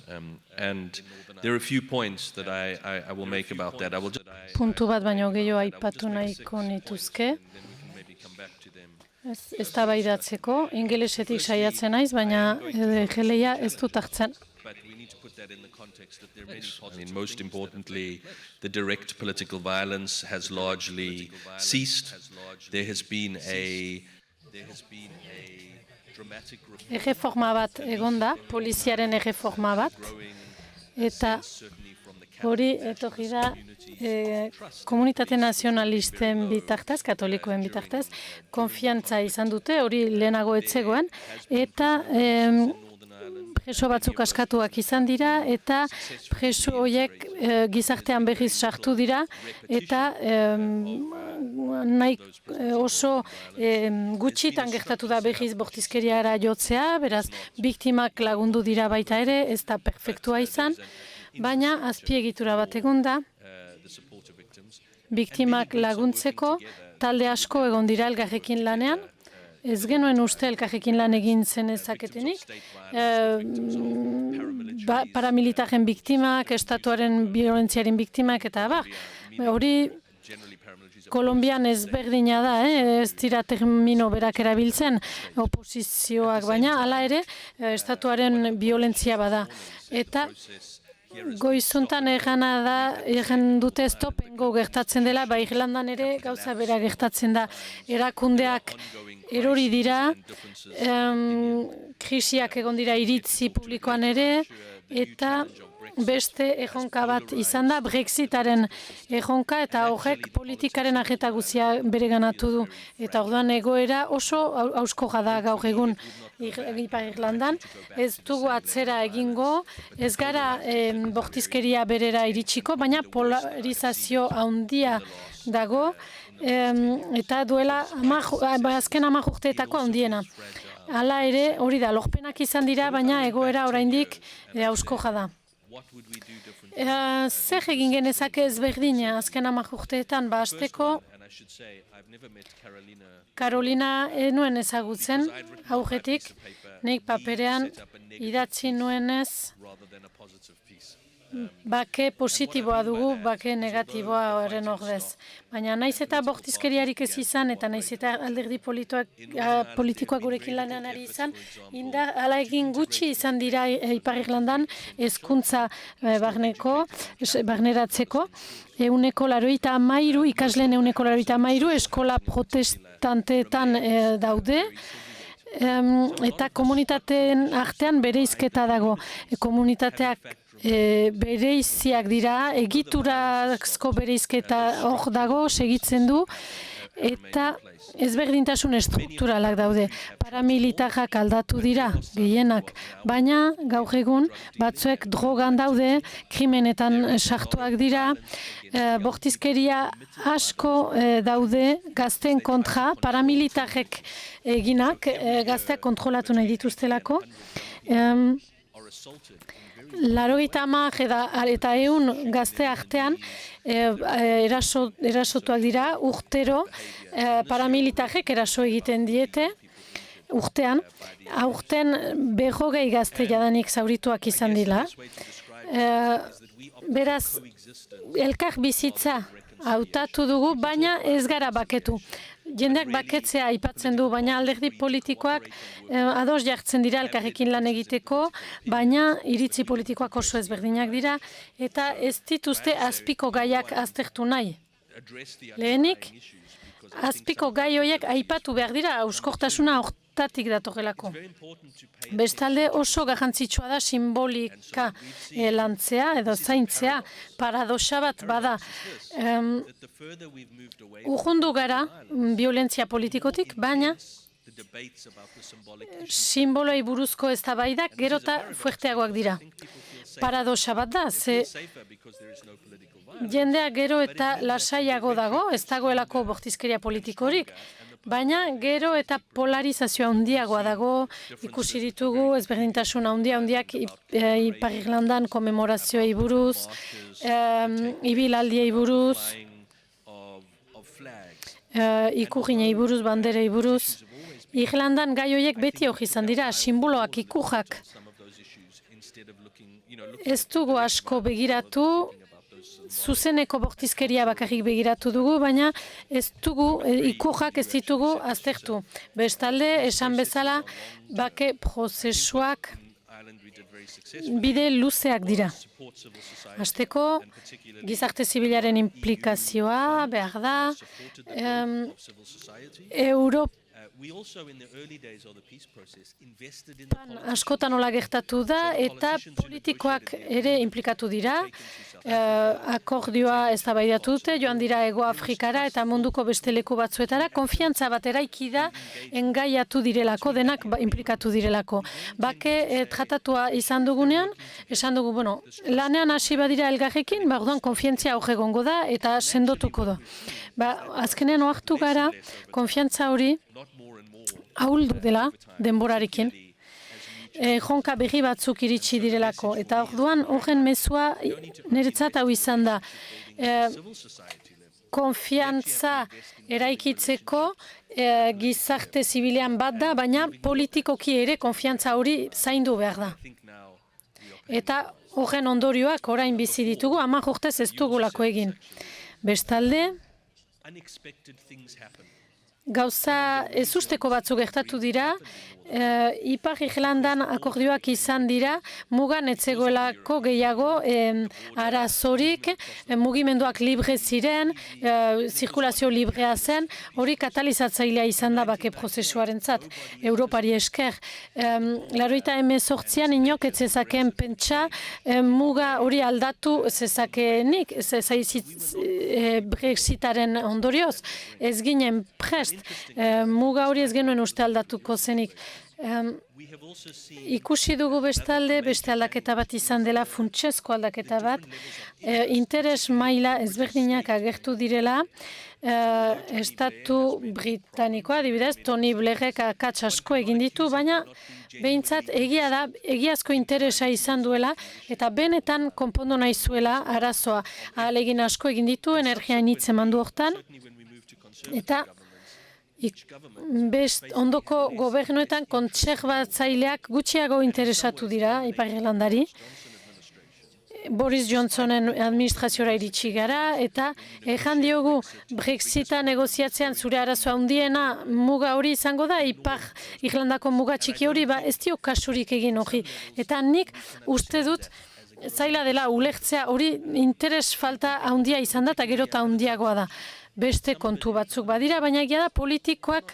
S4: And there are a few points that I will make about that. I will just
S3: Puntu bat baino gehiago aipatu nahiko nituzke. Eztabaidatzeko, ingelesetik saiatzen naiz, baina geleia ez dut hartzen.
S4: But we need to put that in the context that there are many positives. I mean, most importantly, the direct political violence has largely ceased. There has been a dramatic
S3: Erreforma bat egon da, poliziaren erreforma bat, eta hori etorri da komunitate nazionalisten bitartez, katolikoen bitartez, konfiantza izan dute, hori lehenago etzegoen, eta preso batzuk askatuak izan dira, eta preso horiek gizartean berriz sartu dira, eta nahi oso gutxitan gertatu da berriz bortizkeriara jotzea, beraz, biktimak lagundu dira baita ere, ez da perfektua izan, baina azpiegitura bat egon da, biktimak laguntzeko, talde asko egon dira elkarrekin lanean, ez genuen uste elkarrekin lan egin zen ezaketenik, paramilitaren biktimak, estatuaren violentziaren biktimak, eta abar, hori Kolombian ezberdina da, ez dira termino berak erabiltzen oposizioak, baina hala ere estatuaren violentzia bada. Eta goizuntan egan dute stopengo gertatzen dela, ba Irlandan ere gauza bera gertatzen da. Erakundeak erori dira, krisiak egon dira iritzi publikoan ere, eta beste erronka bat izan da, Brexitaren erronka, eta horrek politikaren ageta guzia bereganatu du. Eta orduan egoera oso hauskorra da gaur egun Ipar Irlandan. Ez dugu atzera egingo, ez gara bortizkeria berera iritsiko, baina polarizazio handia dago, eta duela azken 10 urteetako handiena. Hala ere, hori da, lorpenak izan dira, baina egoera oraindik hauskorra da. Zer egin genezake ezberdina azken 10 urteetan, hasteko Carolina nuen ezagutzen, aurretik, nik paperean idatzi nuenez, bake positiboa dugu, bake negatiboa horren ordez. Baina naiz eta bortizkeriarik ez izan, eta naiz eta alderdi politikoak gurekin lanean ari izan, hala egin gutxi izan dira Ipar Irlandan hezkuntza barneratzeko, 183, ikasleen 183, eskola protestanteetan daude, eta komunitateen artean bereizketa dago. Komunitateak bereiziak dira, egiturazko bereizketa hor dago, segitzen du, eta ezberdintasun estrukturalak daude. Paramilitarrak aldatu dira, gehienak, baina gaur egun batzuek drogan daude, krimenetan sartuak dira, bortizkeria asko daude gazten kontra, paramilitarrek eginak, gazteak kontrolatu nahi dituztelako. 90 eta 100 gazte artean erasotuak dira, urtero paramilitarrek eraso egiten diete, urtean, aurten 40 gazte jadanik zaurituak izan dira. Beraz, elkar bizitza hautatu dugu, baina ez gara baketu. Jendeak baketzea aipatzen du, baina alderdi politikoak ados jartzen dira elkarrekin lan egiteko, baina iritzi politikoak oso ezberdinak dira, eta ez dituzte azpiko gaiak aztertu nahi. Lehenik, azpiko gai horiek aipatu behar dira, hauskortasuna hortatik datorrelako.
S4: Very important to pay
S3: Bestalde oso garrantzitsua da simbolika lantzea edo zaintzea, paradoxa bat bada.
S4: that the further we've moved away
S3: Urrundu gara violentzia politikotik, baina
S4: the debates about the symbolic
S3: simboloi buruzko eztabaidak gero eta fuerteagoak dira. Paradoxa bat da, ze
S4: safer because there is no political violence.
S3: jendea gero eta lasaiago dago, ez dagoelako bortizkeria politikorik, baina gero eta polarizazioa handiagoa dago, ikusi ditugu ezberdintasun handiak Ipar Irlandan komemorazioei buruz, ibilaldiei buruz,
S4: Of flags.
S3: ikurrinei buruz, banderei buruz. Irlandan gai horiek beti hori izan dira, simboloak, ikurrak.
S4: Some of those issues instead of looking,
S3: Ez dugu asko begiratu, zuzeneko bortizkeria bakarrik begiratu dugu, baina ez dugu, ikurrak ez ditugu aztertu. Bestalde, esan bezala, bake prozesuak
S4: Ireland we did very successfully
S3: bide luzeak dira.
S4: support civil society
S3: Hasteko, gizarte zibilaren implikazioa behar da,
S4: supported the growth of civil society.
S3: Europa
S4: We also in the early days of the peace process invested in the politicians.
S3: askotan nola gertatu da eta politikoak ere implikatu dira. Akordioa eztabaidatu dute, joan dira Hego Afrikara eta munduko beste leku batzuetara, konfiantza bat eraiki da engaiatu direlako, denak implikatu direlako. Bake tratatua izan dugunean, esan dugu, bueno, lanean hasi badira elgarrekin, orduan konfiantzia hor egongo da eta sendotuko da. Azkenean ohartu gara, konfiantza hori
S4: Not more and more.
S3: ahuldu dela denborarekin. Jonka berri batzuk iritsi direlako. Eta orduan horren mezua niretzat hau izan da.
S4: Civil society level.
S3: Konfiantza eraikitzeko gizarte zibilean bat da, baina politikoki ere konfiantza hori zaindu behar da.
S4: I think now we are
S3: Eta horren ondorioak orain bizi ditugu, 10 urtez ez dugulako egin. Bestalde,
S4: unexpected things happen.
S3: gauza ezusteko batzuk gertatu dira, Ipar Irlandan akordioak izan dira, mugan etzegoelako gehiago arazorik, mugimenduak libre ziren, zirkulazio librea zen, hori katalizatzailea izan da bake prozesuaren zat, Europari esker. 98an inok ez zezakeen pentsa, muga hori aldatu zezakeenik, Brexitaren ondorioz, ez ginen prest, muga hori ez genuen uste aldatuko zenik.
S4: We have also seen
S3: Ikusi dugu bestalde, beste aldaketa bat izan dela, funtsezko aldaketa bat, interes maila ezberdinak agertu direla, Estatu Britanikoa, adibidez, Tony Blairek akats asko egin ditu, baina behintzat egia da, egiazko interesa izan duela, eta benetan konpondu nahi zuela arazoa. Ahalegin asko egin ditu, energia initz eman du hortan,
S4: when we move to conservative
S3: eta
S4: governments,
S3: ondoko gobernuetan kontserbatzaileak gutxiago interesatu dira, Ipar Irlandari. Boris Johnsonen administraziora iritsi gara, eta ejan diogu Brexita negoziatzean zure arazoa handiena muga hori izango da, Ipar Irlandako muga txiki hori, ez dio kasurik egin hori. Eta nik uste dut, zaila dela ulertzea hori interes falta handia izan da, eta gero eta handiagoa da. Beste kontu batzuk badira, baina egia da politikoak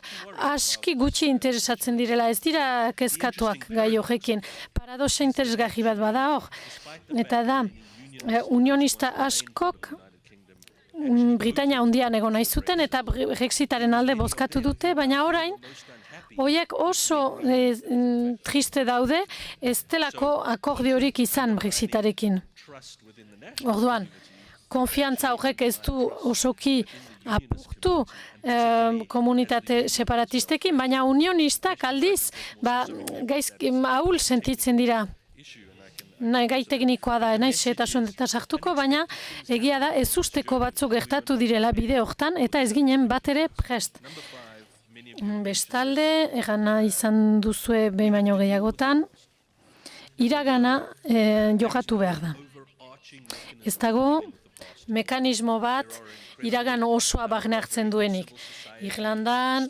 S3: aski gutxi interesatzen direla, ez dira kezkatuak gai horrekin. Paradoxa interesgarri bat bada hor, eta da, unionista askok Britania handian egon nahi zuten, eta Brexitaren alde bozkatu dute, baina orain, horiek oso triste daude, ez delako akordiorik izan Brexitarekin.
S4: trust within the national
S3: Orduan, konfiantza horrek ez du osoki apurtu komunitate separatistekin, baina unionistak aldiz, ahul sentitzen dira. Gai teknikoa da, naiz eta sartuko, baina egia da ez usteko batzuk gertatu direla bide hortan, eta ez ginen bat ere prest. Bestalde, egana izan duzue behin baino gehiagotan, iragana jokatu behar da. Ez dago mekanismo bat iragan osoa barne hartzen duenik. Irlandan,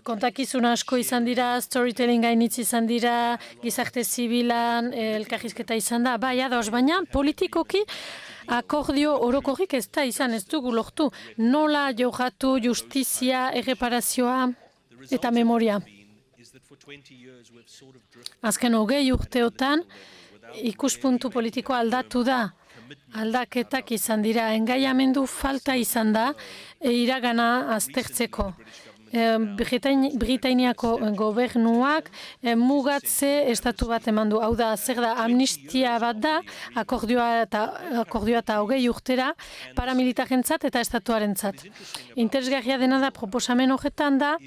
S3: kontakizun asko izan dira, storytelling gainitz izan dira, gizarte zibilan, elkarrizketa izan da, bai ados, baina politikoki akordio orokorrik ez da izan, ez dugu lortu. Nola jokatu justizia, erreparazioa eta memoria. Azken 20 urteotan ikuspuntu politikoa aldatu da. Aldaketak izan dira, engaiamendu falta izan da iragana aztertzeko. Britainiako gobernuak mugatze estatu bat eman du. Hau da, zer da, amnistia bat da, akordioa eta 20 urtera, paramilitarentzat eta estatuarentzat. Interesgarria dena da, proposamen horretan da,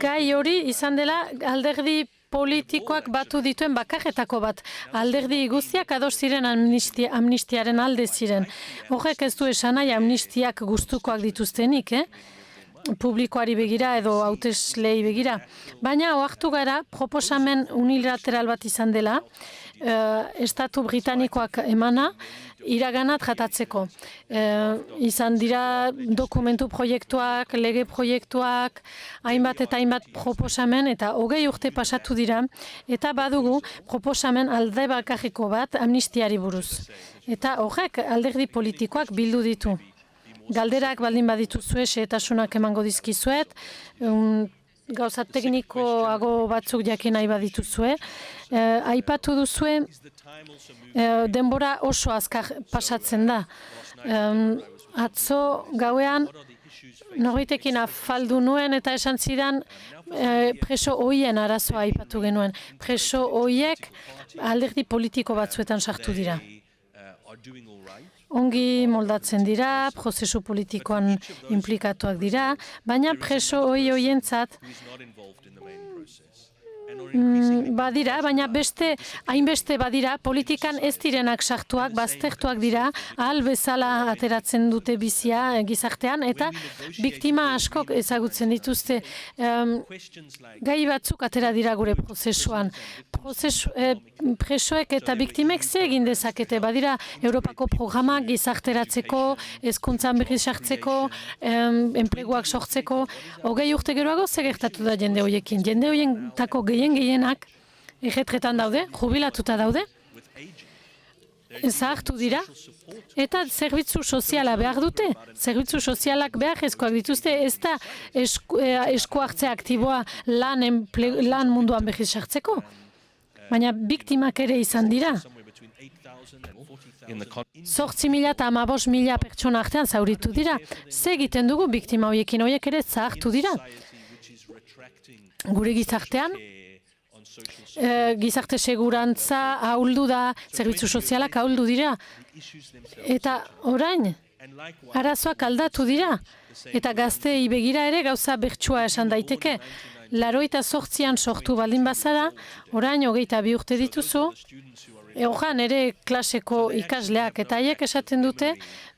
S3: gai hori izan dela alderdi politikoak batu dituen bakarretako bat. Alderdi guztiak ados ziren amnistiaren alde ziren. Horrek ez du esan nahi amnistiak gustukoak dituztenik, publikoari begira edo hauteslei begira. Baina ohartu gara proposamen unilateral bat izan dela, Estatu Britanikoak emana, iragana tratatzeko. Izan dira dokumentu proiektuak, lege proiektuak, hainbat eta hainbat proposamen, eta 20 urte pasatu dira, eta badugu proposamen alde bakarreko bat amnistiari buruz. Eta horrek alderdi politikoak bildu ditu. Galderak baldin badituzue, xehetasunak emango dizkizuet, gauza teknikoago batzuk jakin nahi badituzue. Aipatu duzue, denbora oso azkar pasatzen da. Atzo gauean, norbaitekin afaldu nuen eta esan zidan preso hoien arazoa aipatu genuen. Preso hoiek alderdi politiko batzuetan sartu dira. Ongi moldatzen dira, prozesu politikoan implikatuak dira, baina preso hoientzat badira, baina hainbeste badira, politikan ez direnak sartuak, baztertuak dira, ahal bezala ateratzen dute bizia gizartean, eta biktima askok ezagutzen dituzte. Gai batzuk atera dira gure prozesuan. Presoek eta biktimek ze egin dezakete, badira Europako programak gizarteratzeko, hezkuntzan berriz sartzeko, enpleguak sortzeko. 20 urte geroago ze gertatu da jende horiekin. Jende horientako gehienak erretretan daude, jubilatuta daude, zahartu dira, eta zerbitzu soziala behar dute. Zerbitzu sozialak behar ezkoak dituzte, ez da esku hartze aktiboa lan munduan berriz sartzeko. Baina biktimak ere izan dira. 8.000 eta 15.000 pertsona artean zauritu dira. Ze egiten dugu biktima horiekin, horiek ere zahartu dira. Gure gizartean, gizarte segurantza ahuldu da, zerbitzu sozialak ahuldu dira. Eta orain, arazoak aldatu dira. Eta gazteei begira ere gauza bertsua esan daiteke. 88an sortu baldin bazara, orain 22 urte dituzu, Horan ere klaseko ikasleak eta haiek esaten dute,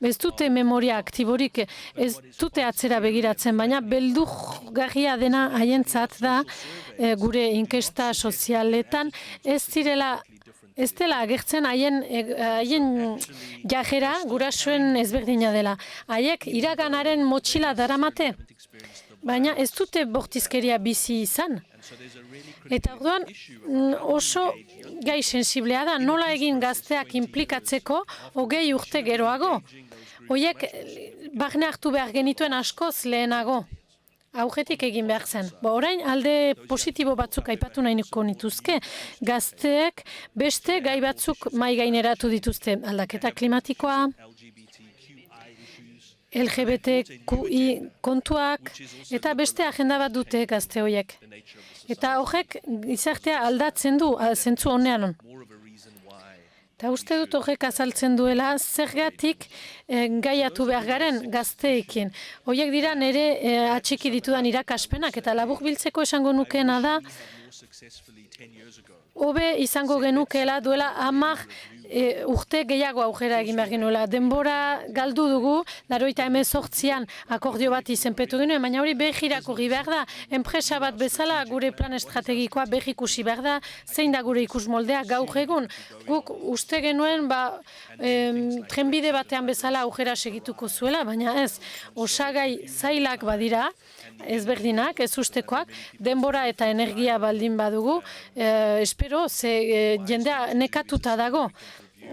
S3: ez dute memoria aktiborik, ez dute atzera begiratzen, baina beldurgarria dena haientzat da gure inkesta sozialetan, ez dela agertzen haien jarrera gurasoen ezberdina dela. Haiek iraganaren motxila daramate, baina ez dute bortizkeria bizi izan. Eta orduan oso gai sensiblea da, nola egin gazteak inplikatzeko 20 urte geroago. Hoiek barne hartu behar genituen askoz lehenago. Aurretik egin behar zen. Orain alde positibo batzuk aipatu nahiko nituzke. Gazteek beste gai batzuk mai gaineratu dituzte. Aldaketa klimatikoa, LGBTQI kontuak, eta beste agenda bat dute gazte horiek. Eta horrek gizartea aldatzen du, zentzu honean. Eta uste dut horrek azaltzen duela zergatik gaiatu behar garen gazteekin. Horiek dira nire atxiki ditudan irakaspenak, eta labur biltzeko esango nukeena da, hobe izango genukeela duela 10 urte gehiago aurrera egin behar genuela. Denbora galdu dugu, 98an akordio bat izenpetu genuen, baina hori behirakurri behar da. Enpresa bat bezala gure plan estrategikoa behikusi behar da, zein da gure ikusmoldea gaur egun. Guk uste genuen trenbide batean bezala aurrera segituko zuela, baina ez, osagai zailak badira, ezberdinak, ez ustekoak, denbora eta energia baldin badugu, espero, jendea nekatuta dago.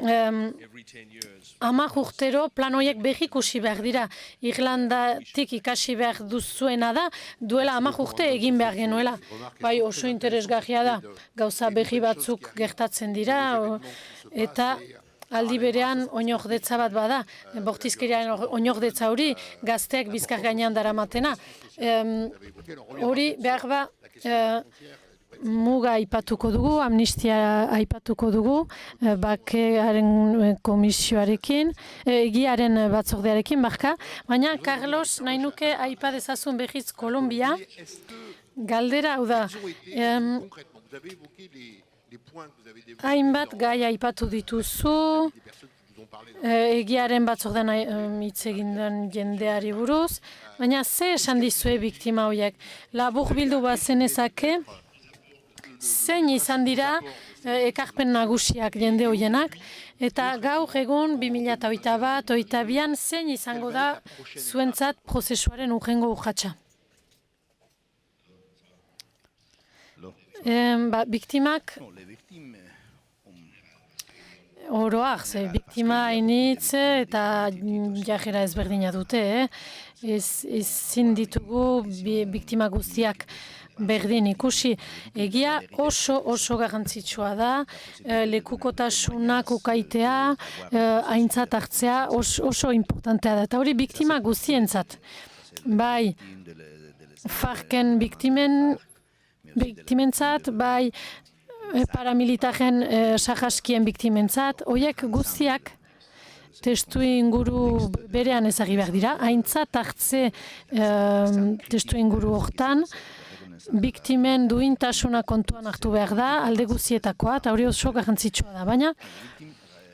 S4: every 10 years.
S3: 10 urtero plan horiek berrikusi behar dira. Irlandatik ikasi behar duzuena da, duela 10 urte egin behar genuela. Bai, oso interesgarria da, gauza berri batzuk gertatzen dira, eta aldi berean oinordetza bat bada, bortizkeriaren oinordetza hori gazteak bizkar gainean daramatena. Hori behar ba muga aipatuko dugu, amnistia aipatuko dugu, bakearen komisioarekin, egiaren batzordearekin, baina Carlos nahi nuke aipa dezazun berriz Kolombia, galdera hau da, hainbat gai aipatu dituzu, egiaren batzordean hitz egin den jendeari buruz, baina ze esan dizue biktima horiek? Labur bildu bazenezake, zein izan dira ekarpen nagusiak jende horienak, eta gaur egun 2021-22an zein izango da zuentzat prozesuaren urrengo urratsa? Biktimak oroak, biktima hainitz eta jarrera ezberdina dute, ezin ditugu biktima guztiak berdin ikusi. Egia oso garrantzitsua da, lekukotasunak ukaitea, aintzat hartzea oso importantea da. Eta hori biktima guztientzat. Bai, FARC-en biktimentzat, bai, paramilitaren sahaskien biktimentzat, horiek guztiak testu inguru berean ezagri behar dira. Aintzat hartze testu inguru hortan, biktimen duintasuna kontuan hartu behar da, alde guztietakoa, eta hori oso garrantzitsua da. Baina,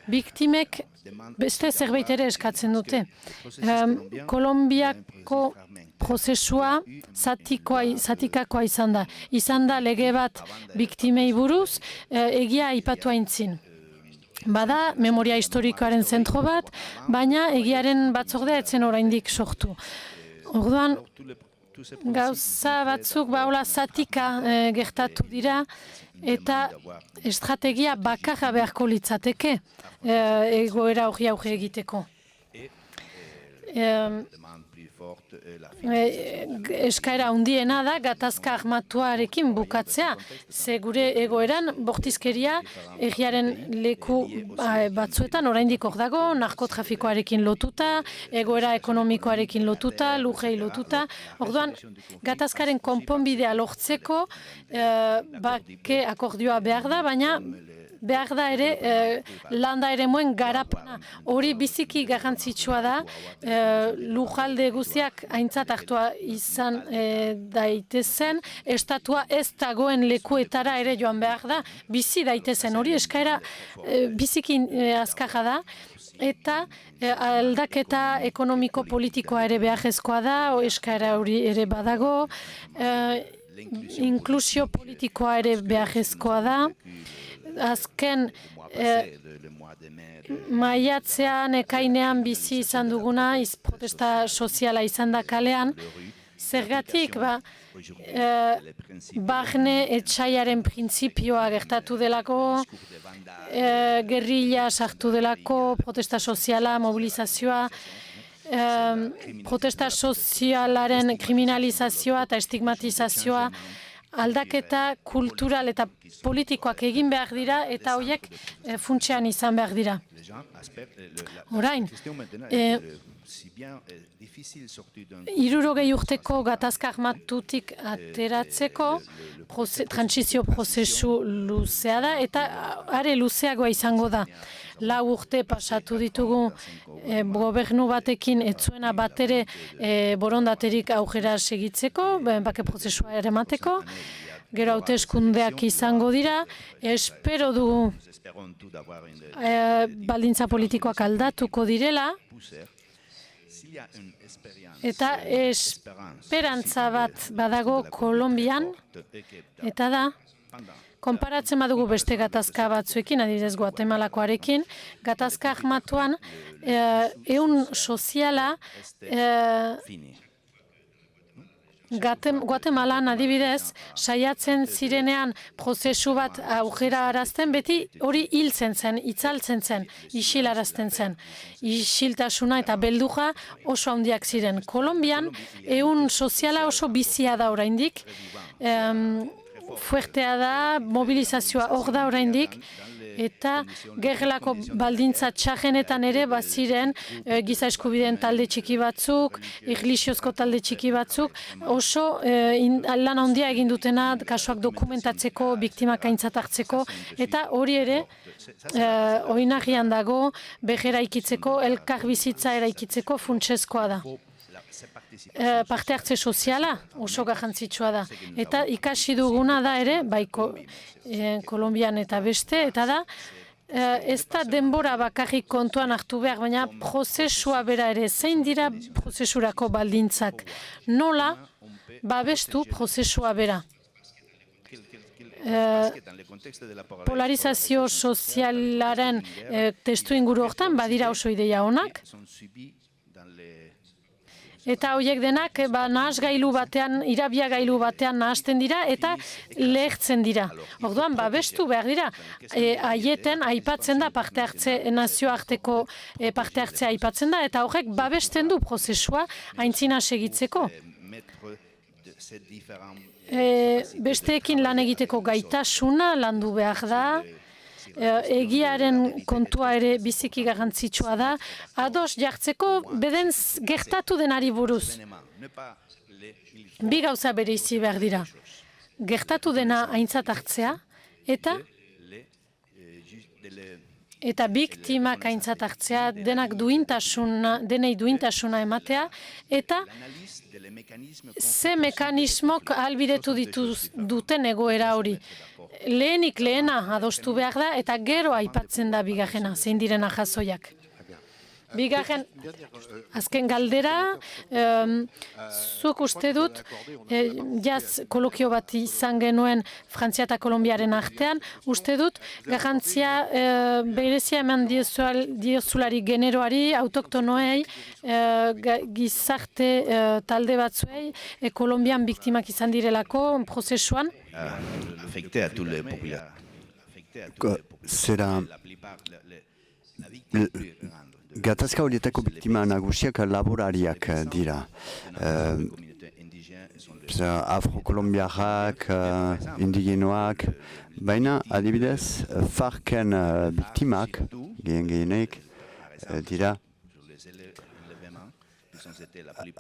S3: biktimek beste zerbait ere eskatzen dute. Kolombiako prozesua zatikakoa izan da. Izan da lege bat biktimei buruz, egia aipatu aintzin. Bada, memoria historikoaren zentro bat, baina egiaren batzordea etzen oraindik sortu. Orduan, gauza batzuk baula zatika gertatu dira, eta estrategia bakarra beharko litzateke egoera hori aurre egiteko. Eskaera handiena da gatazka armatuarekin bukatzea, ze gure egoeran bortizkeria egiaren leku batzuetan oraindik hor dago, narkotrafikoarekin lotuta, egoera ekonomikoarekin lotuta, lujei lotuta. Orduan, gatazkaren konponbidea lortzeko bake akordioa behar da, baina behar da ere landa ere moen garapena. Hori biziki garrantzitsua da, lujalde guztiak aintzat hartua izan daitezen, estatua ez dagoen lekuetara ere joan behar da, bizi daitezen. Hori eskaera biziki azkarra da, eta aldaketa ekonomiko-politikoa ere beharrezkoa da, eskaera hori ere badago, inklusio politikoa ere beharrezkoa da, azken maiatzean ekainean bizi izan duguna, protesta soziala izan da kalean, zergatik barne etxaiaren printzipioa gertatu delako, gerrilla sartu delako, protesta soziala, mobilizazioa, protesta sozialaren kriminalizazioa eta estigmatizazioa, aldaketa kultural eta politikoak egin behar dira eta horiek funtsean izan behar dira. Orain, 60 urteko gatazka armatutik ateratzeko trantsizio prozesu luzea da eta are luzeagoa izango da. 4 urte pasatu ditugu gobernu batekin etzuena batere borondaterik aurrera segitzeko, bake prozesua ere mateko, gero hauteskundeak izango dira, espero dugu baldintza politikoak aldatuko direla, eta esperantza bat badago Kolonbian, eta da, konparatzen badugu beste gatazka batzuekin, adibidez Guatemalakoarekin, gatazka armatuan ehun soziala Guatemalan adibidez, saiatzen zirenean prozesu bat aurrera arazten, beti hori hiltzen zen, itzaltzen zen, isilarazten zen. Isiltasuna eta beldurra oso handiak ziren. Kolonbian, ehun soziala oso bizia da oraindik, fuertea da, mobilizazioa hor da oraindik, eta gerrelako baldintza txarrenetan ere baziren giza eskubideen talde txiki batzuk, erlixiozko talde txiki batzuk, oso lan handia egin dutena kasuak dokumentatzeko, biktimak aintzat hartzeko, eta hori ere oinarrian dago, behera ikitzeko, elkar bizitza eraikitzeko funtsezkoa da. Parte hartze soziala oso garrantzitsua da. Eta ikasi duguna da ere, bai Kolonbian eta beste, eta da, ez da denbora bakarrik kontuan hartu behar, baina prozesua bera ere, zein dira prozesurako baldintzak. Nola babestu prozesua bera. Polarizazio sozialaren testu inguru hortan badira oso ideia onak, eta horiek denak nahasgailu batean, irabiagailu batean nahasten dira eta lehertzen dira. Orduan, babestu behar dira. Aieten aipatzen da parte hartze, nazioarteko parte hartzea aipatzen da, eta horrek babesten du prozesua aintzina segitzeko. Besteekin lan egiteko gaitasuna landu behar da, egiaren kontua ere biziki garrantzitsua da, ados jartzeko beden gertatu denari buruz. Bi gauza bereizi behar dira. Gertatu dena aintzat hartzea, eta biktimak aintzat hartzea, denei duintasuna ematea, eta ze mekanismok ahalbidetu duten egoera hori. Lehenik lehena adostu behar da, eta gero aipatzen da bigarrena, zein direna jasoiak. Bigarren, azken galdera, zuk uste dut, jaz kolokio bat izan genuen Frantzia eta Kolonbiaren artean, uste dut, garrantzia berezia eman diozulari generoari, autoktonoei, gizarte talde batzuei, Kolonbian biktimak izan direlako prozesuan.
S1: Zera, gatazka horietako biktima nagusiak laborariak dira. Afro-kolombiarrak, indigenoak, baina adibidez, FARC-en biktimak, gehienek, dira,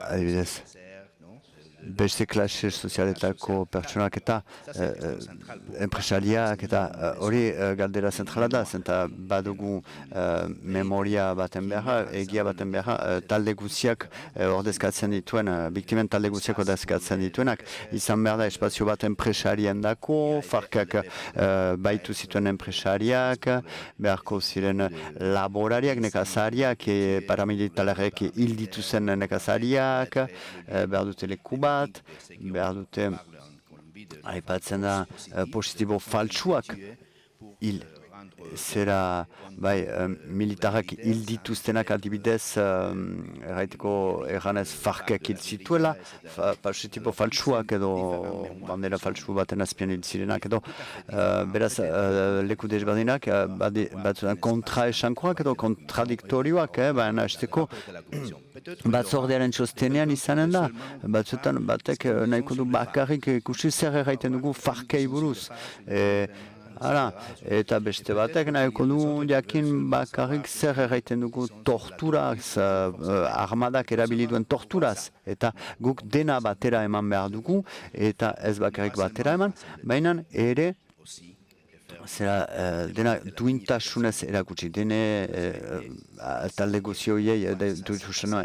S1: adibidez, beste klase sozialetako pertsonak eta enpresariak eta hori galdera zentrala da, zenta badugu memoria baten beharra, egia baten beharra, talde guziak ordezkatzen dituen, biktimen talde guziak ordezkatzen dituenak, izan behar da espazio bat enpresarien dako, FARC-ak baitu zituen enpresariak, beharko ziren laborariak, nekazariak, paramilitalarek hil dituzen nekazariak, behar dute leku bat, behar dute, aipatzen da, positibo faltsuak zera, bai, militarrak hil dituztenak adibidez, erraiteko erranez FARC-ek hil zituela, positibo faltsuak edo bandera faltsu baten azpian hil zirenak edo, beraz, leku desberdinak, batzutan kontraesankoak edo kontradiktorioak, baina esteko, batzordearen txostenean izanen da, batzutan batek nahiko du bakarrik ikusi zer erraiten dugu FARC-ei buruz. Eta beste batek nahiko du jakin bakarrik zer erraiten dugu torturaz, armadak erabili duen torturaz. Eta guk dena batera eman behar dugu, eta ez bakarrik batera eman, baina ere zera dena duintasunez erakutsi, dene talde guzioiei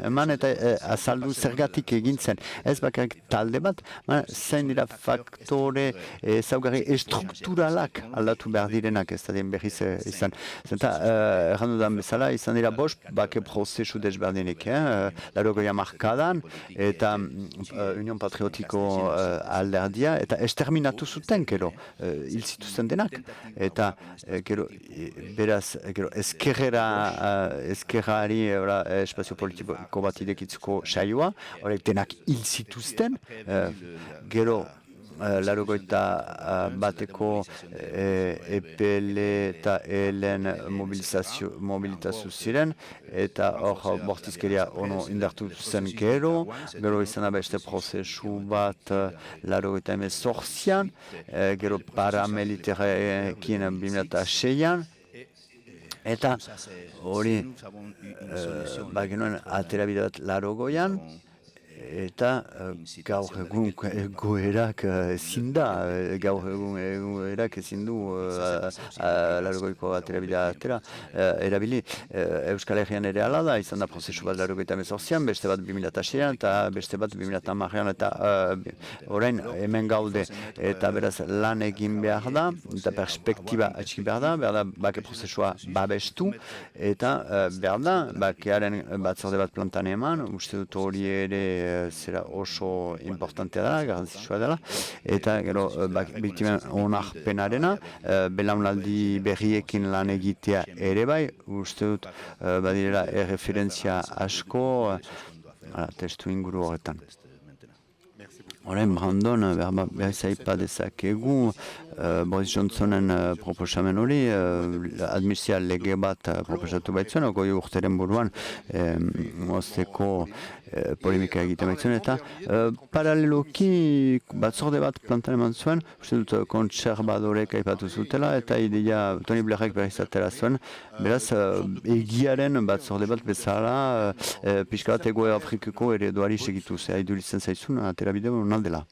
S1: eman eta azaldu zergatik egintzen. Ez bakarrik talde bat, zein dira faktore ezaugarri estrukturalak aldatu behar direnak ez da den berriz izan. Zenta, errandu dan bezala, izan dira bost, bake prozesu desberdinek, larogoia markadan, eta Union Patriotiko alderdia, eta esterminatu zuten, kero, hil zituzten denak. eta gero beraz gero ezkerrari espazio politiko bat irekitzeko saioa, horrek denak hil zituzten, gero Laurogeita bateko EPL eta ELN mobilitazio ziren, eta hor bortizkeria ono indartu zen gero izan da beste prozesu bat Laurogeita hemezortzian, gero paramilitarekin 2006an, eta hori genuen aterabide bat Laurogoian, eta gaur egun egoerak ezin da, gaur egun egoerak ezin du Laurogeiko aterabidea erabili. Euskal Herrian ere ala da, izan da prozesu bat Laurogeita hemezortzian, beste bat 2006an eta beste bat 2010an, eta orain hemen gaude, eta beraz lan egin behar da, eta perspektiba atxiki behar da bake prozesua babestu, eta behar da, bakearen batzorde bat plantan eman, uste dut hori ere zera oso importantea dela, garrantzitsua dela, eta gero biktimen onarpenarena, belaunaldi berriekin lan egitea ere bai, uste dut badirela erreferentzia asko testu inguru horretan. Orain, Brandon, behaz aipa dezakegu, Boris Johnsonen proposamen hori, administrazio lege bat proposatu baitzuen, goi urteren buruan mozteko polemika egiten baitzuen, eta paraleloki batzorde bat plantan eman zuen, uste dut kontserbadorek aipatu zutela, eta ideia Tony Blairek berriz atera zuen, beraz, egiaren batzorde bat bezala, pixka bat Hego Afrikako ereduari segitu, iduritzen zaizun, atera bideo dela.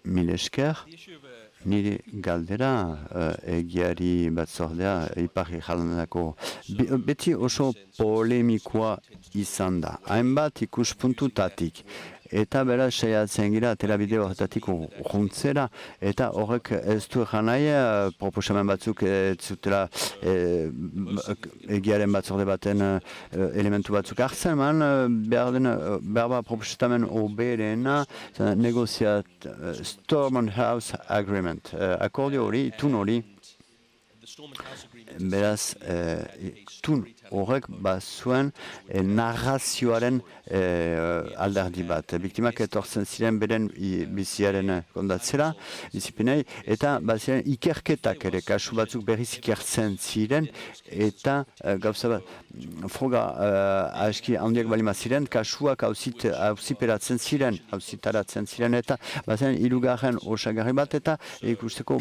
S1: Mil esker, nire galdera egiari batzordea Iparri Jalandako beti oso polemikoa izan da. Hainbat ikuspuntutatik. Eta beraz saiatzen gira aterabide horretatik urruntzera, eta horrek ez du egan nahi proposamen batzuk zutela egiaren batzorde baten elementu batzuk hartzen, behar proposamen oberena negoziat Stormont House Agreement, akordio hori, itun hori, beraz, tun horrek bazuen narrazioaren alderdi bat. Biktimak etortzen ziren beren biziaren kondatzera, bizipinei, eta baziren ikerketak ere, kasu batzuk berriz ikertzen ziren, eta gauza bat, froga aski handiak balima ziren, kasuak hauziperatzen ziren, hauzitaratzen ziren, eta baziren hirugarren osagarri bat, eta ikusteko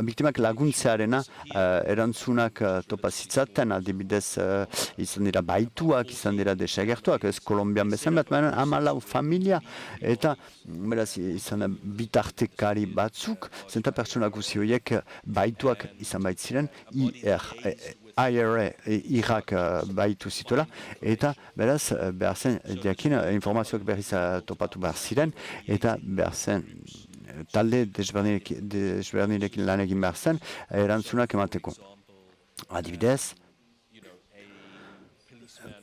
S1: biktimak laguntzearena erantzunak topazitzaten, adibidez izan dira baituak, izan dira desagertuak, ez Kolombian bezen bat, baina 14 familia, eta beraz izan da bitartekari batzuk, zenta pertsona guzi horiek baituak izan baitziren, IRA, Irak baitu zituela, eta beraz behar zen, diakin, informazioak berriz topatu behar ziren, eta behar zen, talde desberdinekin lan egin behar zen, erantzunak emateko. Adibidez,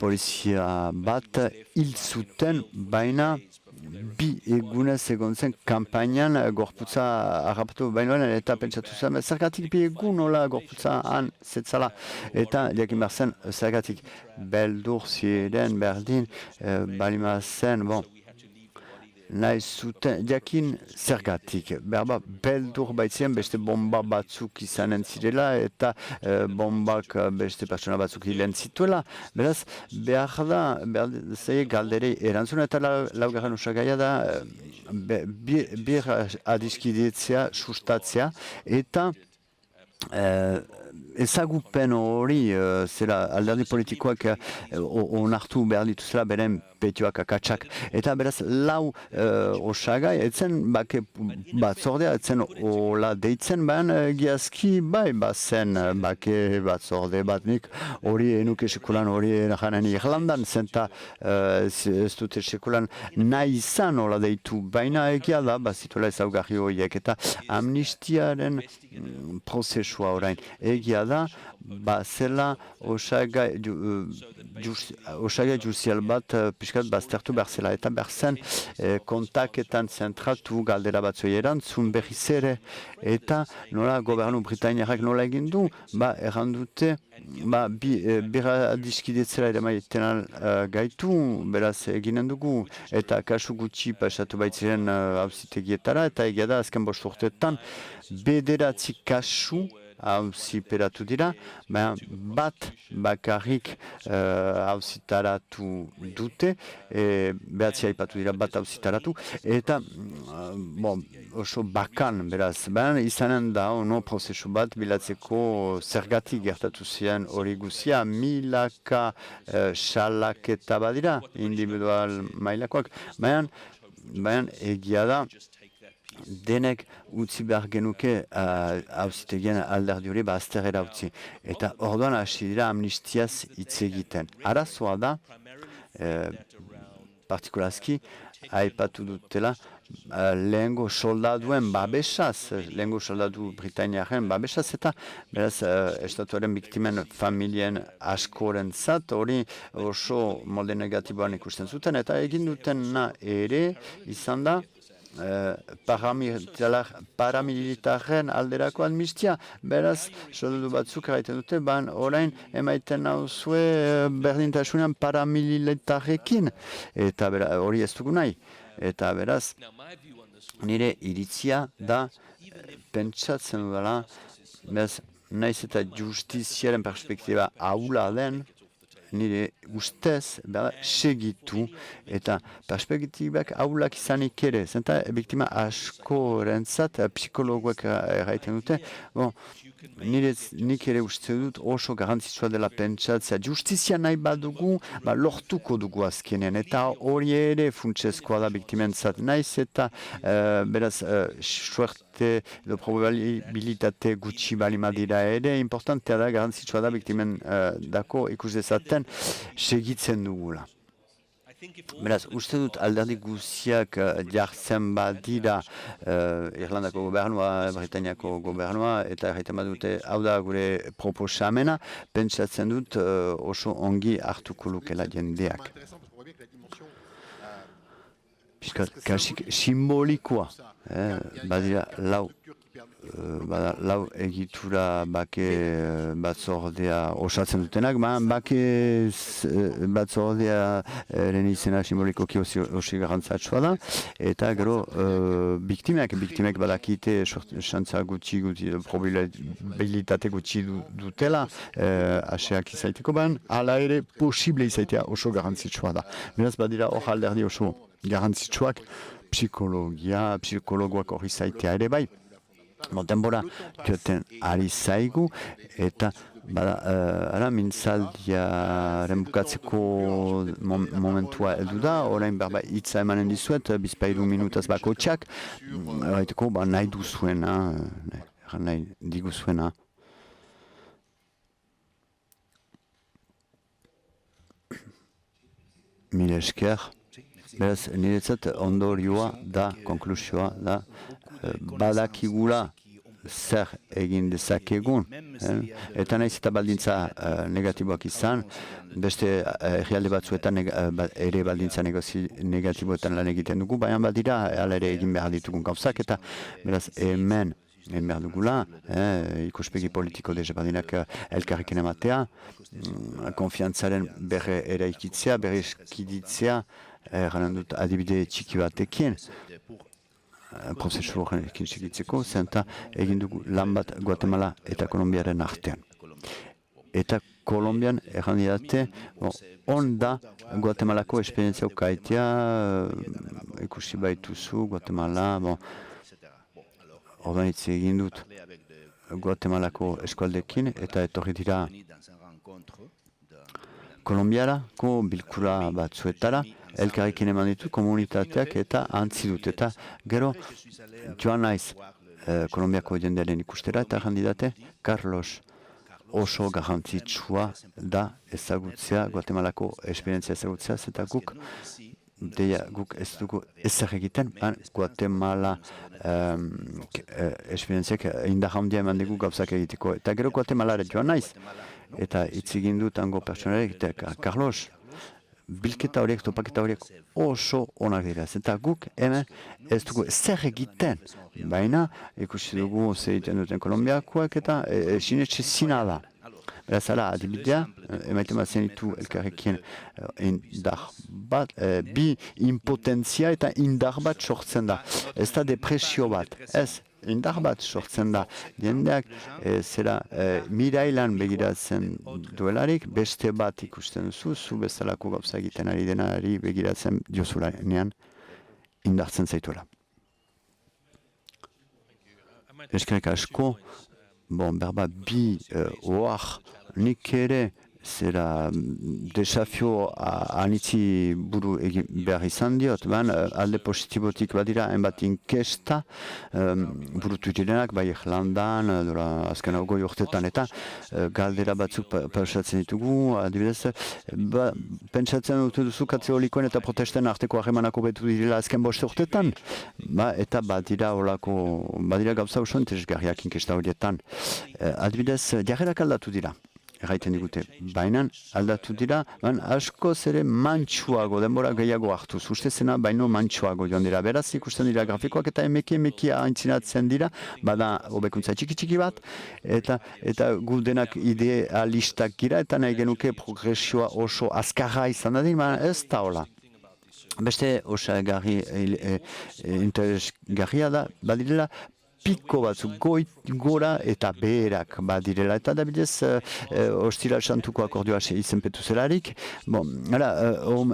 S1: polizia bat hil zuten, baina bi egunez egon zen kampainan gorputza harrapatu bainoen, eta pentsatu zen, zergatik bi egun nola gorputza han zetzala, eta diakin behar zen, zergatik beldur ziren berdin, balima zen, nahi zuten, diakin zergatik, berba beldur baitzien beste bomba batzuk izanen zirela, eta bombak beste pertsona batzuk hilen zituela, beraz, behar da, zei galderei erantzuna, eta laugarren usagaia da, bir adiskidetzea, sustatzea, eta ezagupen hori, zera alderdi politikoak onartu behar dituzela beren petioak akatsak. Eta beraz, lau osagai, etzen bake batzordea, etzen hola deitzen, baina giazki bai bazen bake batzorde batnik, hori enuke sekulan hori janen Irlandan, zenta ez dute sekulan nahi izan hola deitu, baina egia da, bazituela ezaugarri horiek, eta amnistiaren prozesua orain, egia da, zela osagai juzial bat pixkat baztertu behar zela. Eta behar zen kontaketan zentratu galdera batzuei erantzun berriz ere. Eta nola gobernu Britainiarrak nola egin du, erran dute, bera diskidetzera ere maiten gaitu, beraz eginen dugu, eta kasu gutxi pasatu baitziren auzitegietara, eta egia da azken 5 urteetan, 9 kasu auziperatu dira, bat bakarrik auzitaratu dute, 9 aipatu dira bat auzitaratu, eta oso bakan, beraz, izanen da, prozesu bat bilatzeko zergatik gertatu ziren hori guzia, milaka salaketa badira, individual mailakoak, baina egia da, denek utzi behar genuke auzitegien alderdi hori azterera utzi. Eta orduan hasi dira amnistiaz hitz egiten. Arazoa da, partikulazki, aipatu dutela, lehengo soldaduen babesaz, lehengo soldadu Britainiaren babesaz, eta beraz, estatuaren biktimen familien askoren zat, hori oso molde negatiboan ikusten zuten, eta egin dutena ere izan da, paramilitaren alderako amnistia. Beraz, soldadu batzuk egiten dute, orain emaiten nauzue berdintasunean paramilitarekin. Eta hori ez dugu nahi. Eta beraz, nire iritzia da pentsatzen dudala, beraz, naiz eta justiziaren perspektiba ahula den, nire ustez, segitu, eta perspektibak ahulak izanik ere, zenta biktima askorentzat, psikologoek erraiten dute, nik ere uste dut oso garrantzitsua dela pentsatzea, justizia nahi badugu, lortuko dugu azkenean, eta hori ere funtsezkoa da biktimentzat, naiz eta beraz, suerte edo probabilitate gutxi balima dira ere, importantea da, garrantzitsua da biktimen dako ikus dezaten segitzen dugula. Beraz, uste dut alderdi guziak jartzen badira Irlandako gobernua, Britainiako gobernua, eta erraiten badute hau da gure proposamena, pentsatzen dut oso ongi hartuko lukela jendeak. Kasik simbolikoa, badira lau egitura bake batzordea osatzen dutenak, bake batzordea eren izena simbolikoki osi garrantzatsua da, eta gero biktimek badakite xantza gutxi, probabilitate gutxi dutela, aseak izaiteko hala ere posible izaitea oso garrantzitsua da. Beraz badira hor alderdi oso garrantzitsuak, psikologoak hori zaitea ere bai. Denbora joten ari zaigu, eta mintzaldiaren bukatzeko momentua heldu da, orain berba hitza emanen dizuet, bizpairu minutaz bakotxak, eraiteko nahi duzuena, nahi diguzuena. Mil esker. Beraz, niretzat ondorioa da, konklusioa da, badakigula zer egin dezakegun. Eta nahiz eta baldintza negatiboak izan, beste herrialde batzuetan ere baldintza negatiboetan lan egiten dugu, baina badira hala ere egin behar ditugun gauzak, eta beraz hemen behar dugula, ikuspegi politiko dezabadinak elkarrekin ematea, konfiantzaren berre eraikitzea, berre eskiditzea, eranen dut adibide txiki batekin, prozesu horrekin segitzeko, zenta egin dugu lan bat Guatemala eta Kolombiaren artean. Eta Kolombian erran didate, onda Guatemalako esperientzia ukaitea, ikusi baituzu, Guatemala, ordan hitz egin dut Guatemalako eskualdekin, eta etorri dira Kolombiarako bilkura batzuetara, elkarrekin eman ditu komunitateak eta antzi dut. Eta gero joan naiz Kolombiako jendearen ikustera eta jandidate Carlos oso garrantzitsua da ezagutzea, Guatemalako esperientzia ezagutzea, eta guk deia guk ez dugu ezer egiten, Guatemala esperientziak indar handia eman digu gauzak egiteko. Eta gero Guatemalara joan naiz, eta hitz egin dut hango pertsonarek, eta Carlos, bilketa horiek, topaketa horiek oso onak dira. Eta guk hemen ez dugu zer egiten, baina ikusi dugu zer egiten duten Kolombiakoak eta sinetxe zina da. Beraz, ala, adibidea, emaiten bat zenitu elkarrekin indar bat, bi impotentzia eta indar bat sortzen da. Ez da depresio bat, ez, indar bat sortzen da. Jendeak zera mirailan begiratzen duelarik, beste bat ikusten duzu, zu bezalako gauza egiten ari denari begiratzen diozulanean indartzen zaituela. Eskerrik asko, bon, berba bi ohar nik ere zera desafio anitzi buru egin behar izan diot, alde positibotik badira hainbat inkesta burutu direnak, bai Irlandan, azken hau goi urtetan eta galdera batzuk pausatzen ditugu, adibidez, pentsatzen dut duzu katolikoen eta protesten arteko harremanako betu direla azken 5 urtetan, eta badira gauza oso interesgarriak inkesta horietan. Adibidez, jarrerak aldatu dira. Erraiten digute, baina aldatu dira, asko zere mantxuago, denbora gehiago hartuz, uste zena baino mantxuago joan dira. Beraz, ikusten dira grafikoak eta emeki aintzinatzen dira, bada hobekuntza txiki bat, eta gu denak idealistak gira, eta nahi genuke progresioa oso azkarra izan dadin, baina ez da hola. Beste osagarri interesgarria da, badirela, piko batzuk gora eta beherak badirela. Eta da bidez, ostira santuko akordioa izenpetu zelarik. Hor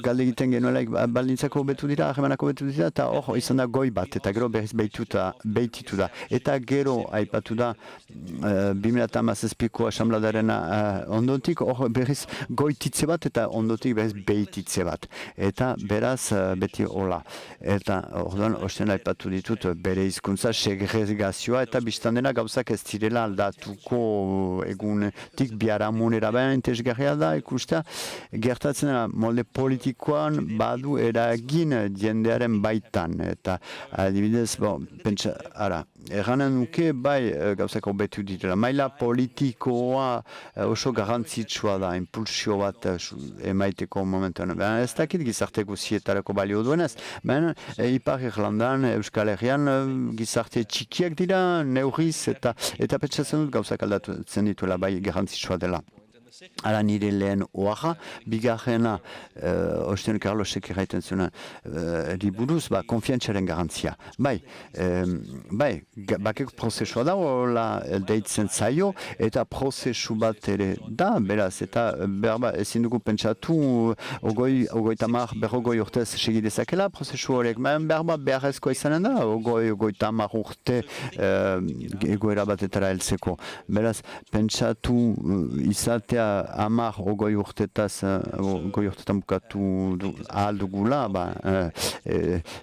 S1: galde egiten genuelaik baldintzako betu dira, harremanako betu dira, eta hor izan da goi bat, eta gero berriz behititu da. Eta gero aipatu da 2017ko asambladaren ondotik, hor berriz goititze bat, eta ondotik berriz behititze bat. Eta beraz beti hola. Eta orduan, osten aipatu ditut bere hizkuntza segregazioa eta biztan dena gauzak ez direla aldatuko egunetik biharamunera, baina interesgarria da ikustea gertatzen dela molde politikoan badu eragin jendearen baitan eta adibidez, pentsa, erranen nuke bai gauzak hobetu direla. Maila politikoa oso garrantzitsua da, impulsio bat emaiteko momentuan. Ez dakit gizarte guzietarako balio duenez, baina Ipar Irlandan, Euskal Herrian gizarte txikiak dira, neurriz eta pentsatzen dut gauzak aldatzen dituela bai garrantzitsua dela. Ala nire lehen oaxa, bigarrena, Osten Carlosek erraiten zuen liburuz, konfiantzaren garantzia. Bai, bakek prozesua da, hola deitzen zaio, eta prozesu bat ere da, beraz, eta berba ezin dugu pentsatu, berrogoi urtez segidezakela, prozesu horiek, berba beharrezkoa izanen da, ogoi tamar urte egoera batetara heltzeko. Beraz, pentsatu izatea ogoi urtetan bukatu ahal dugula,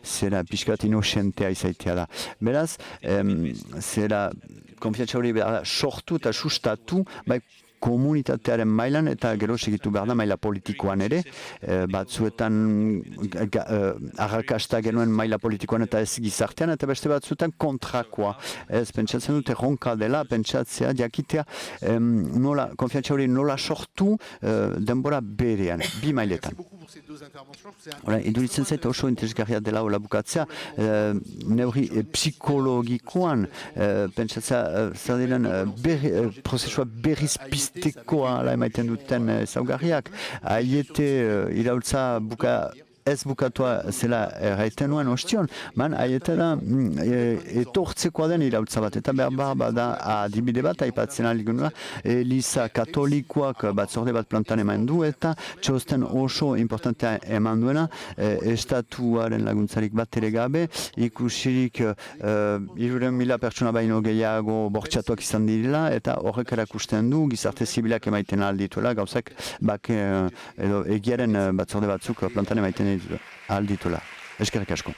S1: zera pixkat inosentea izaitea da. Beraz, zera konfiantza hori behar da sortu eta sustatu, komunitatearen mailan eta gero segitu behar da maila politikoan ere, batzuetan arrakasta genuen maila politikoan eta ez gizartean, eta beste batzuetan kontrakoa. Ez pentsatzen dute ronka dela, pentsatzea, jakitea, konfiantza hori nola sortu denbora berean, bi mailetan. Iduritzen zait oso interesgarria dela hola bukatzea, neurri psikologikoan, pentsatzea, zer diren prozesua berriz piztekoa emaiten duten ezaugarriak, haiete iraultza ez bukatua zela erraiten nuen ostion, haietara etortzekoa den iraultza bat, eta behar bada adibide bat, aipatzen aligunua, Eliza katolikoak batzorde bat plantan eman du, eta txosten oso importantea eman duena, estatuaren laguntzarik bat ere gabe, ikusirik 300.000 pertsona baino gehiago bortxatuak izan direla, eta horrek erakusten du, gizarte zibilak emaiten aldituela, gauzak edo egiaren batzorde batzuk plantan emaiten aldituela. Eskerrik asko.